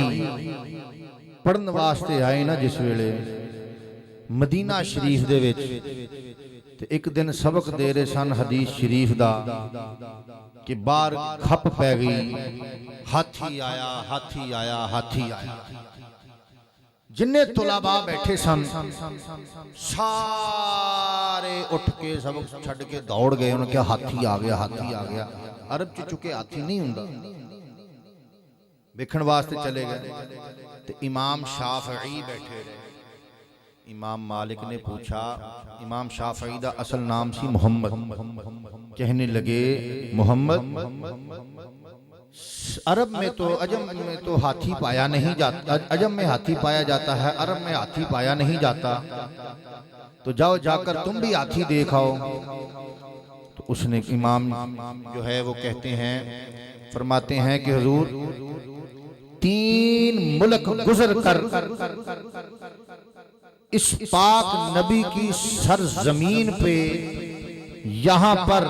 पढ़न वास्ते आए ना जिस वेले मदीना शरीफ दे विच, ते एक दिन सबक दे रहे सन हदीस शरीफ दा कि बाहर खप पै गई, हाथी आया हाथी आया हाथी आया। जिन्ने तुलाबा बैठे सन सारे उठ के सबक छड़ के दौड़ गए। उन्होंने कहा हाथी आ गया हाथी आ गया। अरब च चुके हाथी नहीं हुंदा, वेखण वास्ते चले गए। तो इमाम शाफई बैठे रहे। इमाम मालिक ने पूछा, इमाम शाफई दा असल नाम सी मोहम्मद। कहने लगे मोहम्मद, अरब में तो अजम में तो हाथी पाया नहीं जाता, अजम में हाथी पाया जाता है, अरब में हाथी पाया नहीं जाता, तो जाओ जाकर तुम भी हाथी देख आओ। तो उसने इमाम जो है वो कहते हैं, फरमाते हैं कि हुजूर 3 मुल्क गुजर कर इस पाक नबी की सरजमीन पे यहाँ पर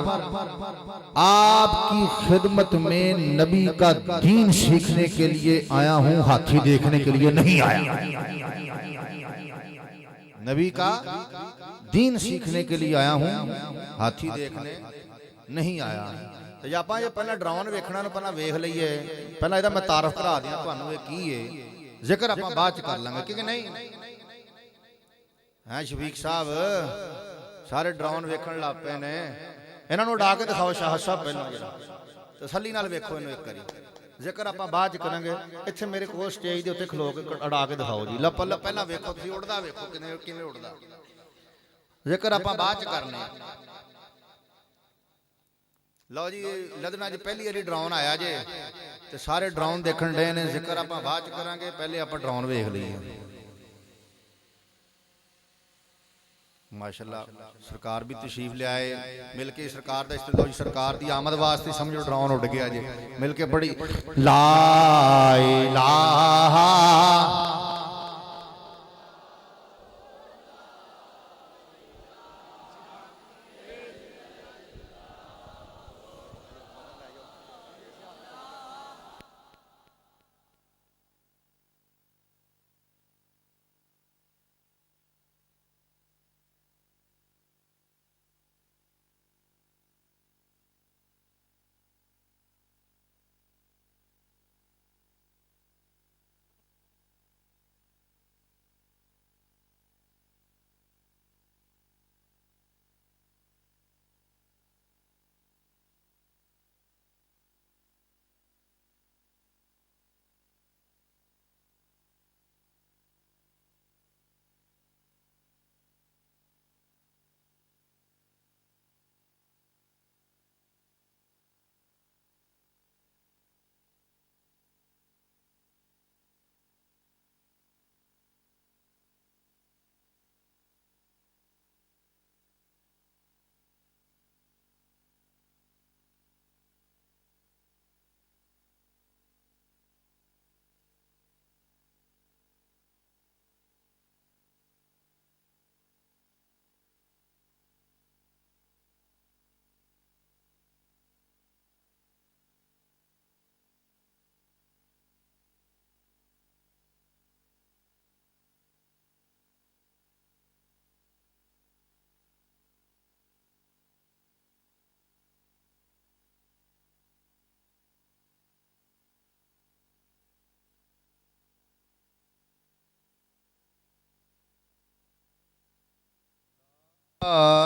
आपकी खिदमत में नबी का दीन सीखने के लिए आया हूँ, हाथी देखने के लिए नहीं आया। नबी का दीन सीखने के लिए आया हूँ, हाथी देखने नहीं आया। तो आप ये पहले ड्रोन वेखना पहला वेख लीए, पहला इहदा मैं तारफ करा दियां तुहानूं ये की है, जिक्र आप बाद च कर लांगे कि नहीं है। शफीक साहब सारे ड्रोन वेखण लग पे ने, इन्हां नूं उड़ा के दिखाओ शाह साहब पहलां जरा तसल्ली नाल वेखो इन्हूं एक करी, जिक्र आप बाद च करांगे। इत्थे मेरे कोल स्टेज दे उत्ते खलो के उड़ा के दिखाओ जी। लो पहला वेखो, तुसीं उड़दा वेखो किवें उड़दा, जिक्र आप बाद च करने। लो जी लदना जी पहली बारी ड्रोन आया जे, ते सारे ड्रोन देखण डे ने, जिक्र आप बाद च करांगे, पहले आप ड्रोन वेख लईए। माशाअल्लाह सरकार भी तशरीफ ले आए, मिलके सरकार दा इस्तेमाल, सरकार दी आमद वास्ते समझो ड्रोन उड़ गया जे, मिलके बड़ी ला इलाहा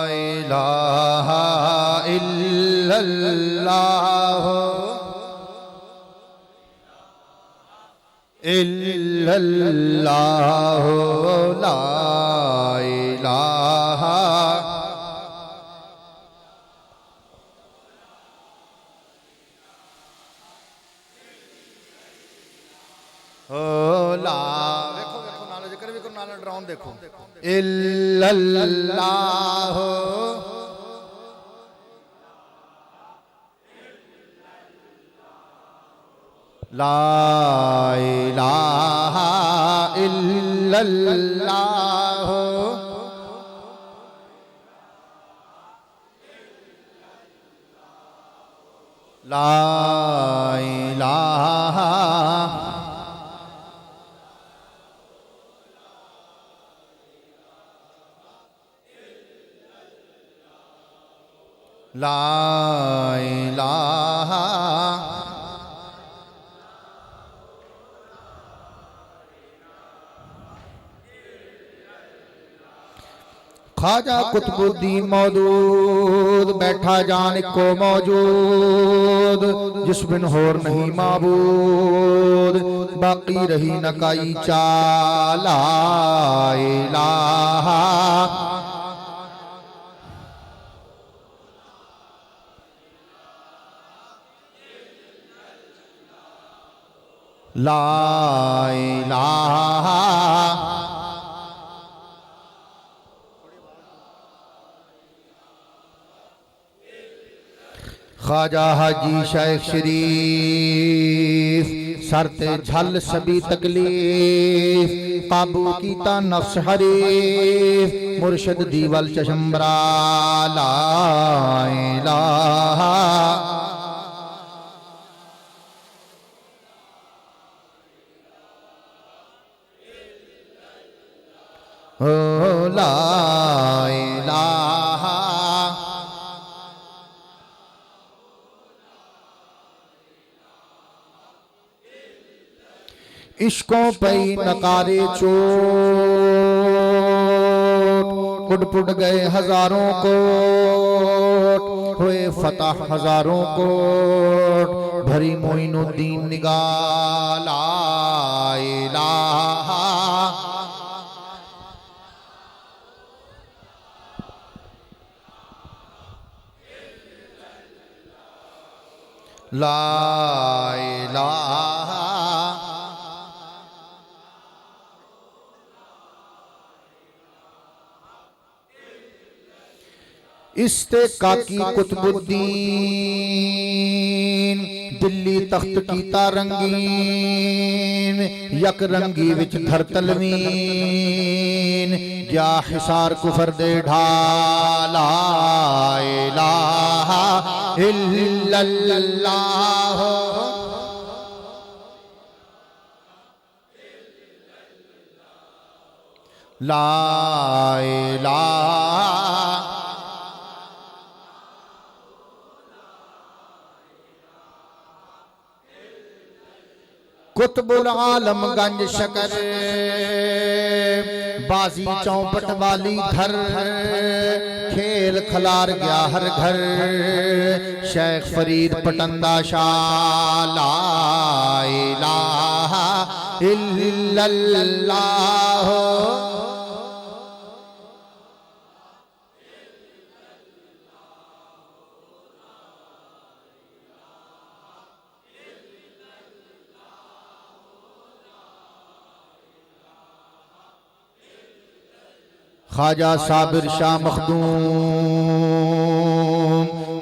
इलाहा इल्लल्लाह इल्लल्लाह ला इलाहा ला देखो देखो नाले जिक्र भी करो नाले डराउन देखो इल्लल्लाह ला इलाहा इल्लल्लाह ला इलाहा ला इलाहा ख्वाजा कुतुबुद्दीन मौजूद बैठा जान को मौजूद जिस बिन होर नहीं माबूद बाकी रही न काई चाला इलाहा ला इलाहा ख्वाजा हाजी शेख शरीफ सरते झल सभी तकलीफ काबू कीता नफ्स हरीफ मुर्शद दीवल चशम्बरा ला इलाहा ओ ला इलाहा इश्कों पई नकारे चोट उड़ पुड़ गए हजारों कोट हुए फतह हजारों कोट भरी मोइनुद्दीन निगाह ला इलाहा ला इलाहा इस्ते काकी कुतुबुद्दीन दिल्ली तख्त कीता रंगीन यक रंगी विच धर तलवीन या हिसार कुफर दे ढाला इलाहा इल्लल्लाह ला इलाहा कुतुबुल आलम गंज शकर बाजी चौपट वाली धर खेल खलार गया हर घर शेख फरीद पटंदा शाह ला इलाहा इल्लल्लाह ख्वाजा साबिर शाह मखदूम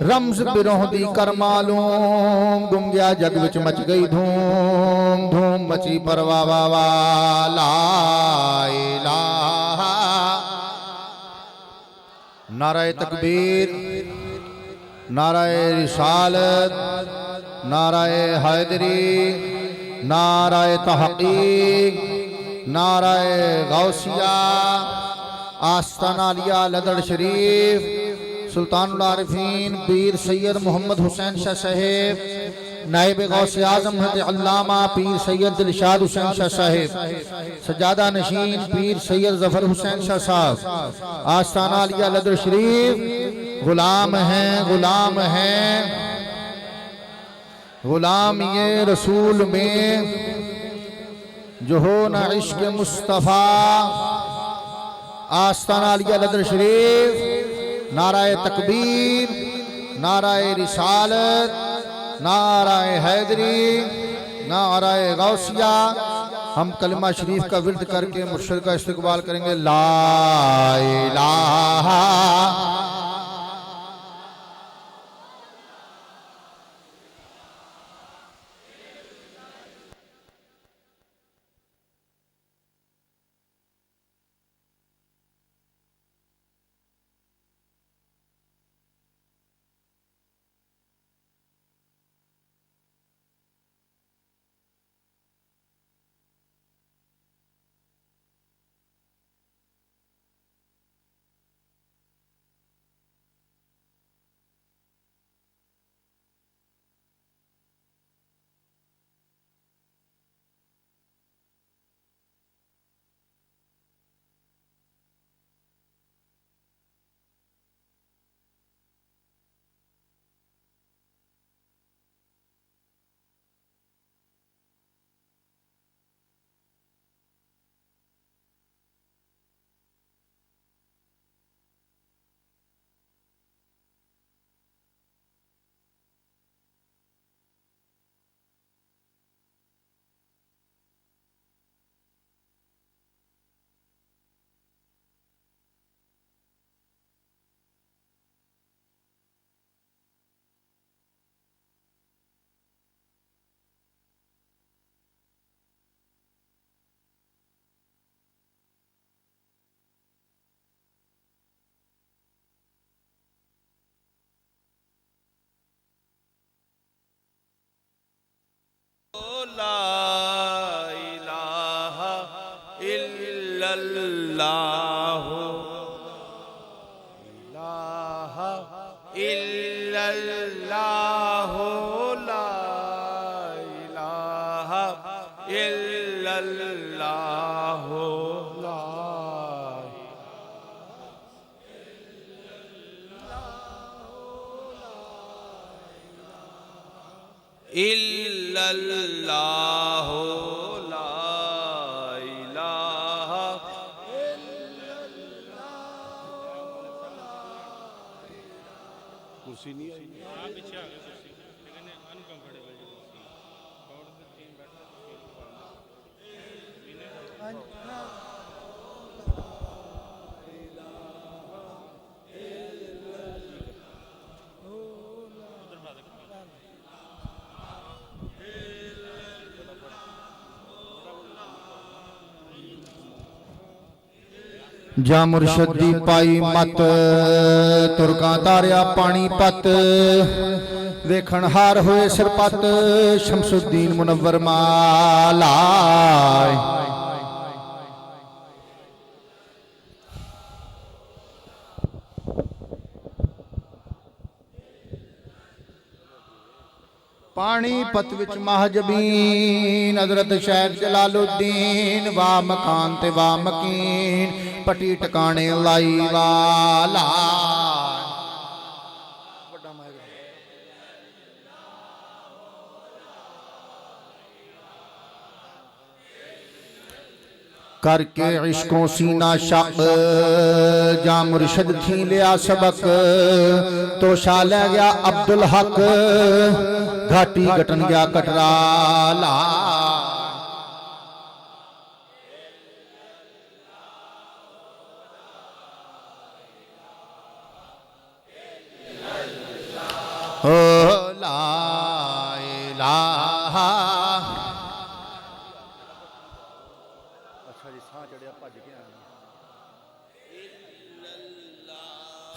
रम्ज बिरोहदी कर मालूम गुम गया जग विच मच गई धूम धूम मची परवा वावा ला इलाहा नाराए तकबीर नाराए रिसालत नाराए हैदरी नाराए तहकीक नाराए गौसिया आस्ताना लिया लदड़ शरीफ सुल्तानुल आरिफीन पीर सैयद मोहम्मद हुसैन शाह साहेब नायब गौसे आजम अल्लामा पीर सैयद दिलशाद हुसैन शाह साहेब सजादा नशीन पीर सैयद जफर हुसैन शाह साहब आस्ताना लिया लदड़ शरीफ गुलाम हैं गुलाम ये रसूल में जो हो न इश्क मुस्तफ़ा आस्ताना लिया लदर शरीफ नाराए तकबीर नाराए रिसालत नाराए हैदरी नाराए गौसिया हम कलमा शरीफ का विर्द करके मुर्शिद का इस्तकबाल करेंगे। ला इलाहा इल्लल्लाहु ला इलाहा कुर्सी नहीं आई पीछे आ गई कुर्सी लेकिन अनकंफर्टेबल जी कुर्सी और तीन बैठे जा मुर्शद दी पाई मत तुरका तारिया पानी पत वेखण हार होए सिरपत शमसुद्दीन मुनव्वर माला पानीपत विच महजबीन हजरत शेख जलालुद्दीन वाह मकान ते वाह मकीन पटी टकाने लाई वाला करके इश्कों सीना शक जा मुर्शद थी लिया सबक तो शा ले गया अब्दुल हक घाटी गटन गया कटराला ओ ला इलाहा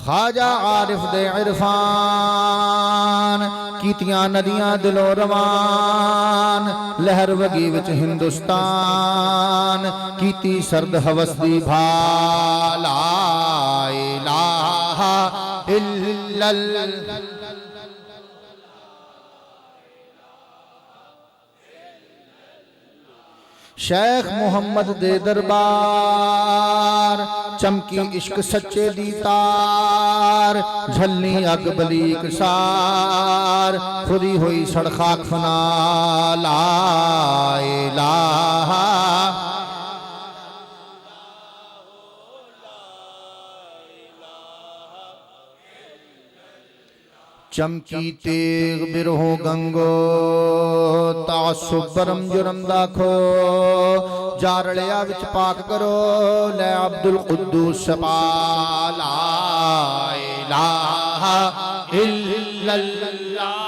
ख्वाजा आरिफ दे इरफान कीतियां नदियां दिलो रवान लहर वगी विच हिंदुस्तान कीती सर्द हवस दी भाला इलाहा इल्लल्लाह शेख मुहम्मद दे दरबार चमकी इश्क सच्चे दी तार झलनी अग बलीक सार खुदी हुई सड़खाक फना ला इलाहा चमकी तेग बिरहो गंगो ਤਾਸੁਬ ਬਰਮ ਜੁਰਮ ਦਾਖੋ ਜਾ ਰਲਿਆ ਵਿੱਚ ਪਾਕ ਕਰੋ ਲੈ ਅਬਦੁਲ ਕੁੱਦੂਸ ਸਪਾ ਲਾ ਇਲਾਹਾ ਇਲੱਲਲਾਹ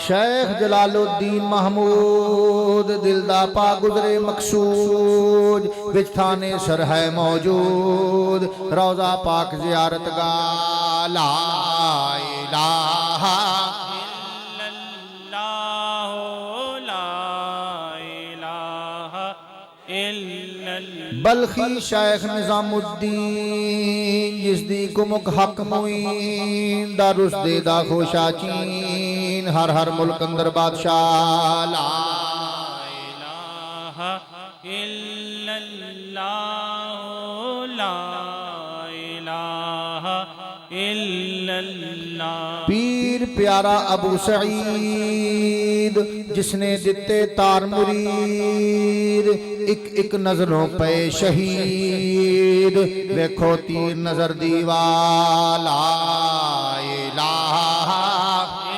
शेख जलालुद्दीन महमूद दिलदा पा गुजरे मकसूद विच थाने सर है मौजूद रोजा पाक जियारत गा ला इलाहा बल्खी शेख निजामुद्दीन जिसदी कुमुक हक मुईन दारुस दे दा खोशा चीन हर हर मुल्क अंदर बादशाह ला इलाहा इल्लल्लाह ला इलाहा इल्लल्लाह पीर प्यारा अबू सईद जिसने दिते तार मुरीद एक एक नजरों पे शहीद देखो तीर नजर दीवाला इलाहा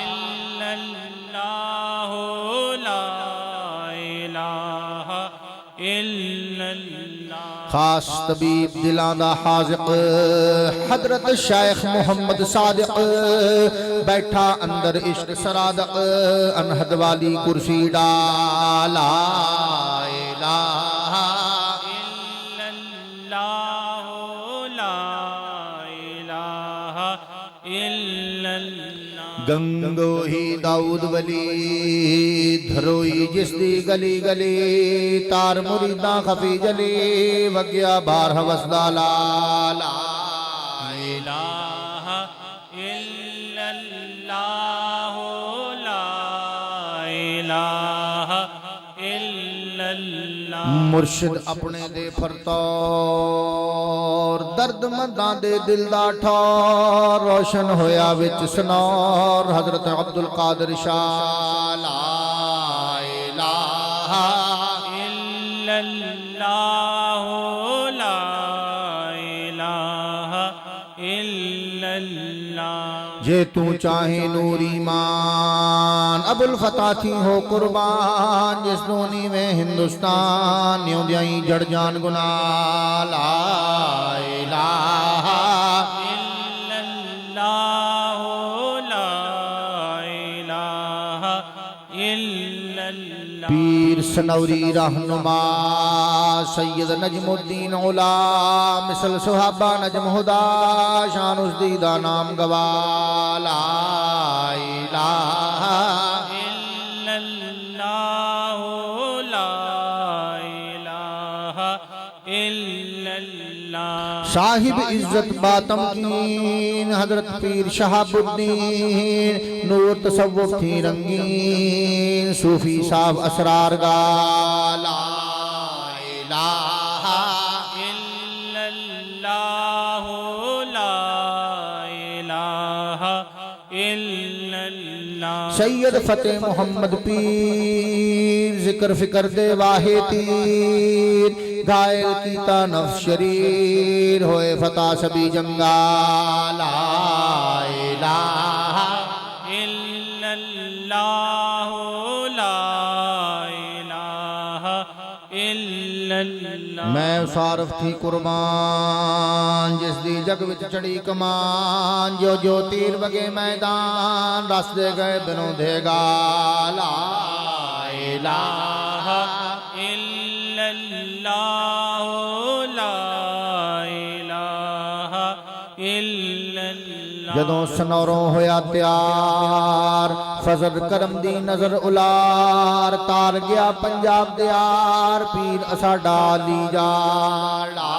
इल्लल्लाह ला इलाहा इल्लल्लाह खास तबीब दिलां दा हाज़िक हजरत शेख मोहम्मद सादिक बैठा अंदर इश्क सरादक अनहद वाली कुर्सी डाला इलाहा इल्लल्लाह ला इलाहा इल्लल्लाह गंगोही दाऊद वली धरोई जिसदी गली गली तार मुरीदा खफी जली वग्या बार हवसदा लाला इलाहा इल्लल्लाह ला इलाहा इल्लल्लाह मुर्शिद अपने दे फरतौर दर्द मंदा दे दिल दा ठौर रोशन होया विच सनौर हजरत अब्दुल कादिर शाह ला इलाहा इल्लल्लाह ला इलाहा इल्लल्लाह जे तू चाहे नूरी मान अबुल फता थी हो कुर्बान जिस दूनी में हिंदुस्तान न्यू जाई जड़ जान गुना ला इलाहा इल्लल्लाह ला इलाहा इल्लल्लाह पीर सनौरी रहनुमा सैयद नजमुद्दीन उला मिसल सुहाबा नजम हुदा शान उसदी दा नाम गवाला इलाहा इल्लल्लाह ला इलाहा इल्लल्लाह साहिब इज्जत बातम कीन हजरत पीर शहाबुद्दीन नूर तसव्वुफ थी रंगीन सूफी साहब असरार गाला इलाहा इल्लल्लाह ला इलाहा इल्लल्लाह सैयद फतेह मोहम्मद पीर जिक्र फिकर दे वाहे तीर घायल कीता नफ्स शरीर होए फता सभी जंगाला इलाहा इल्लल्लाह ला इलाहा इल्लल्लाह मैं सारफ थी कुर्बान जिस दी जग विच चढ़ी कमान जो जो तीर बगे मैदान रस दे गए बिनों देगा ला इलाहा इल्लल्लाह ला इलाहा इल्लल्लाह जदों सनौरों होया त्यार फजल करम दी नजर उलार तार गया पंजाब दियार पीर असाडा ली जा ला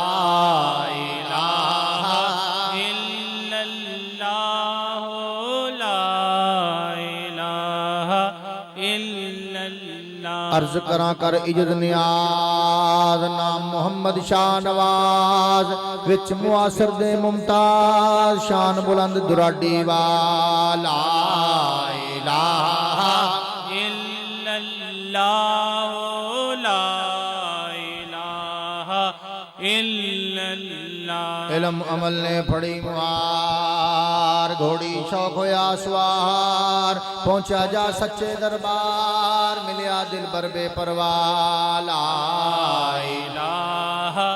इलाहा इल्लल्लाह ला इलाहा इल्लल्लाह अर्ज करा कर इज्जत नियाज नाम मोहम्मद शाह नवाज विच मुआसर दे मुमताज शान बुलंद दुराडी वाला इलाहा इल्लल्लाह ला इलाहा इल्लल्लाह इल्म अमल ने पढ़ी मुआज घोड़ी शौक होया सवार पहुंचा जा सच्चे दरबार मिलिया दिल बर बेपरवाह ला इलाहा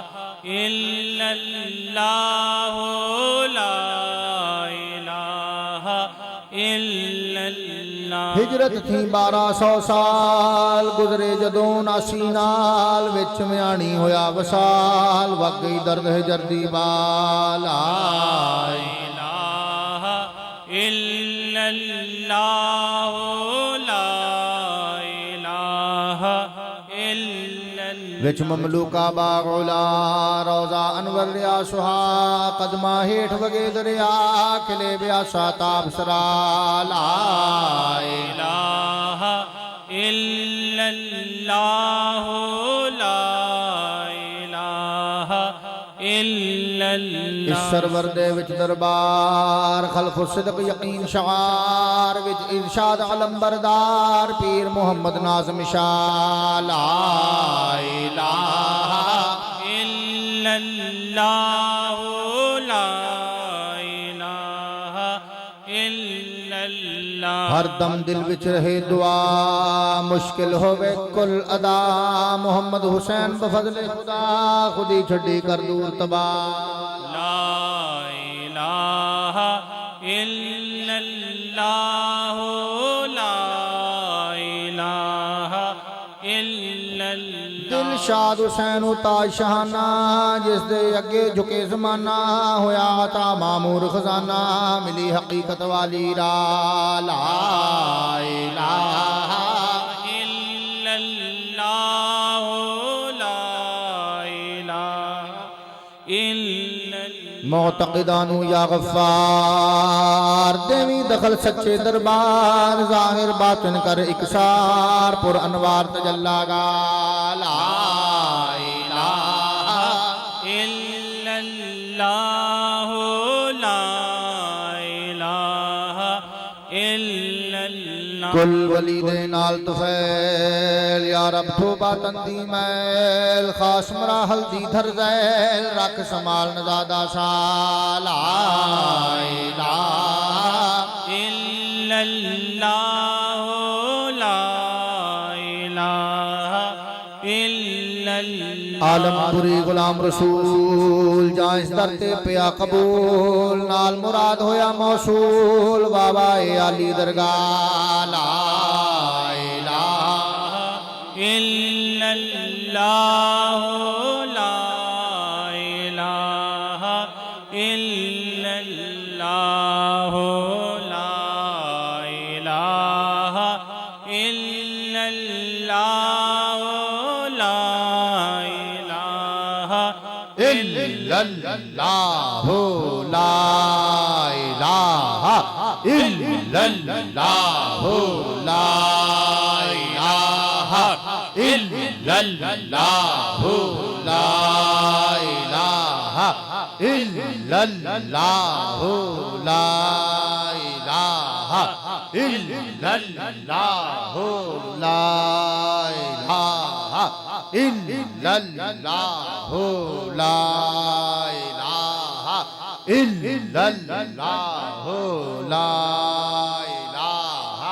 इल्लल्लाह ला इलाहा इल्लल्लाह। हिजरत थी 1200 साल गुजरे जदों नासी नाल विच म्याणी होया वसाल वग गई दर्द हिजर दी बाल ला इलाहा इल्लल्लाह ला इलाहा इल्लल्लाह। विच ममलूका बागुला रोजा अनवर लिया सुहा कदमा हेठ वगे दरिया खिले ब्यासा ताप सरा ला इलाहा इल्लल्लाह ला इलाहा इल्लल्लाह। इस सरवर दे विच दरबार खल्फ सिद्क यकीन शगार विच इरशाद अलम बरदार पीर मोहम्मद नाज़म शाह ला इलाहा इल्लल्लाह ला इलाहा इल्लल्लाह। हर दम दिल विच रहे दुआ मुश्किल होवे कुल अदा मोहम्मद हुसैन बफजले खुदा खुदी छड़ी कर दूर तबा ला इलाहा इल्लल्लाह ला इलाहा इल्लल्लाह। दिल शाद हुसैन ताज शहाना जिस दे अगे झुके जमाना होया ता मामूर खजाना मिली हकीकत वाली रा ला इलाहा इल्लल्लाह ला इलाहा इल्लल्लाह। मोतक़िदानु या गफ्फार देवी दखल सच्चे दरबार जाहिर बातिन कर इकसार पुर अनवार तजल्ला गा ला इलाहा इल्लल्लाह ला इलाहा इल्लल्लाह। कुल वली दे नाल तुफैल या रब तोबा तंदी मैल खास मरा हल्दी धर ज़ैल रख समाल नज़ादा साला इलाहा इल्लल्लाह ला इलाहा इल्लल्लाह। आलमपुरी गुलाम रसूल जाइस दर ते पिया कबूल नाल मुराद होया मौसूल बाबा ए आली दरगाह ला इलाहा इल्लल्लाह ला इलाहा इल्लल्लाह ला इलाहा इल्लल्लाह ला इलाहा इल्लल्लाहु ला इलाहा इल्लल्लाहु ला इलाहा इल्लल्लाहु ला इलाहा इल्लल्लाहु ला इलाहा इल्लल्लाहु ला इलाहा इल्लल्लाहु ला इलाहा इल्लल्लाहु ला इलाहा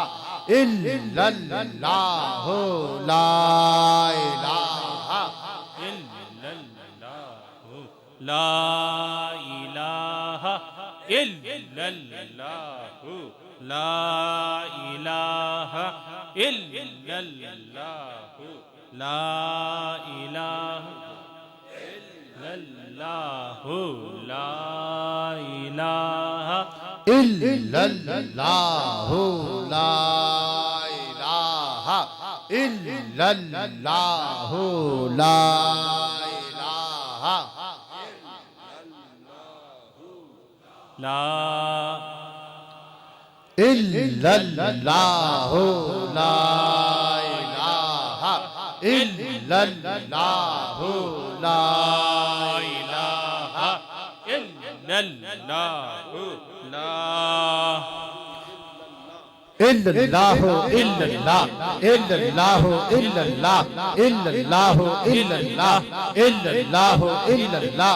इल्लल्लाहु ला इलाहा ला इलाहा इल्लल्लाह ला इलाहा इल्लल्लाह ला इलाहा इल्लल्लाह ला इलाहा इल्लल्लाहु ला इलाहा इल्लल्लाहु ला इलाहा ला इल्लल्लाहु ला इलाहा इल्लल्लाहु ला इलाहा इल्लल्लाह ला इल्लल्लाहु इल्लल्लाह इल्लल्लाहु इल्लल्लाह इल्लल्लाहु इल्लल्लाह इल्लल्लाहु इल्लल्लाह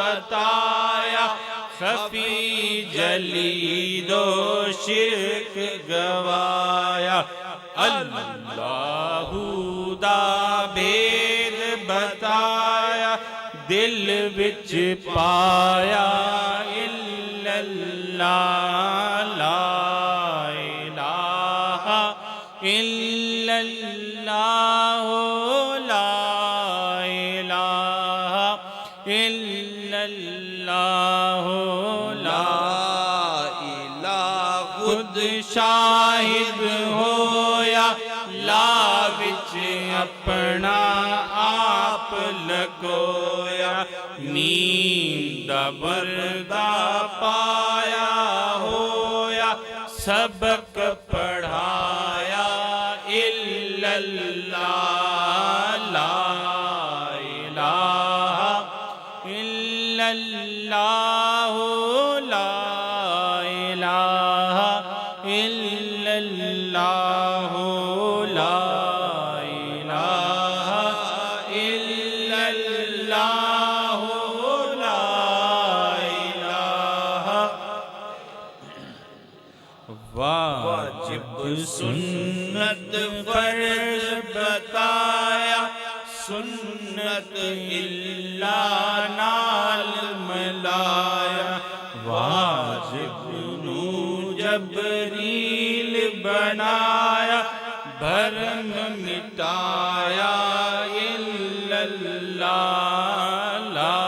बताया, खफी जली दो शिरक गवाया। अल्लाहू दा भेद बताया, दिल विच पाया इल्लल्लाह, ला इलाहा इल्लल्लाह, ला इलाहा इल्लल्लाह, ला इलाहा। खुद शाहिद होया, ला विच अपना आप लगोया। नींद बरदा पाया होया, सबक पढ़ाया इल्लल्लाह, ला इलाहा इल्लल्लाह, ला इलाहा इल्लल्लाह, ला इलाहा इल्लल्लाह, ला इलाहा। वाजिब सुन्नत फर्ज बताया, सुन्नत इल्ला नाल मिलाया। वाजिब नू जबरील बनाया, भरम मिटाया इल्लल्लाह, ला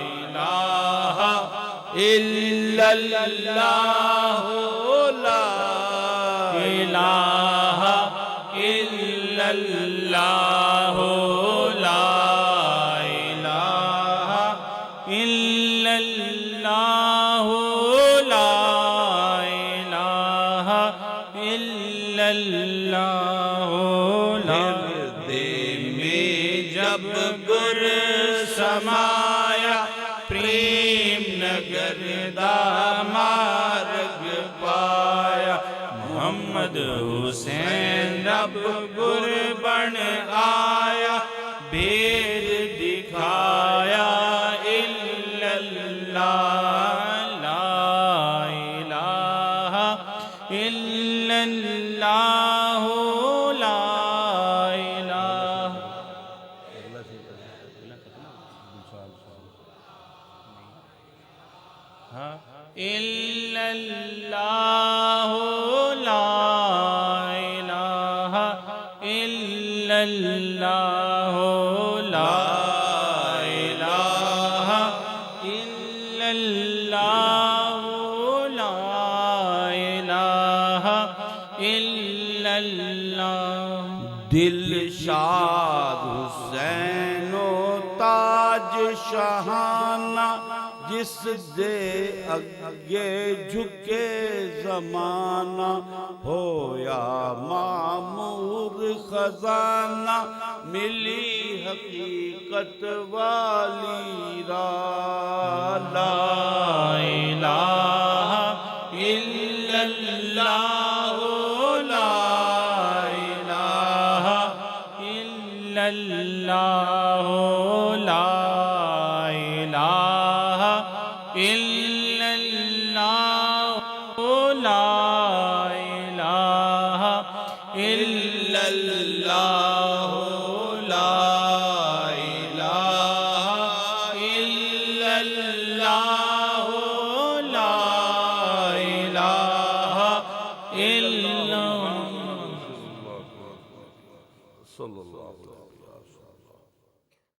इलाहा इल्लल्लाह, ला इलाहा इल्लल्लाह, ला इलाहा इल्लल्लाह, ला इलाहा इल्लल्लाह, ला। दे में जब गुर समाया, प्रेम नगर दा मार्ग पाया। मोहम्मद हुसैन रब गुर बन आया, भेद दिखाया इल्लल्लाह, ला इलाहा इल्लल्लाह, ला इलाहा। इल्लल्लाह, ला इलाहा इल्लल्लाह, ला इलाहा इल्लल्लाह, ला इलाहा इल्लल्लाह। दिलशाद हुसैनो ताज शहाना, जिस दे अगे झुके जमाना। होया मामूर खजाना, मिली हकीकत वाली राह। ला इलाहा इल्लल्लाह, ला इलाहा इल्लल्लाह,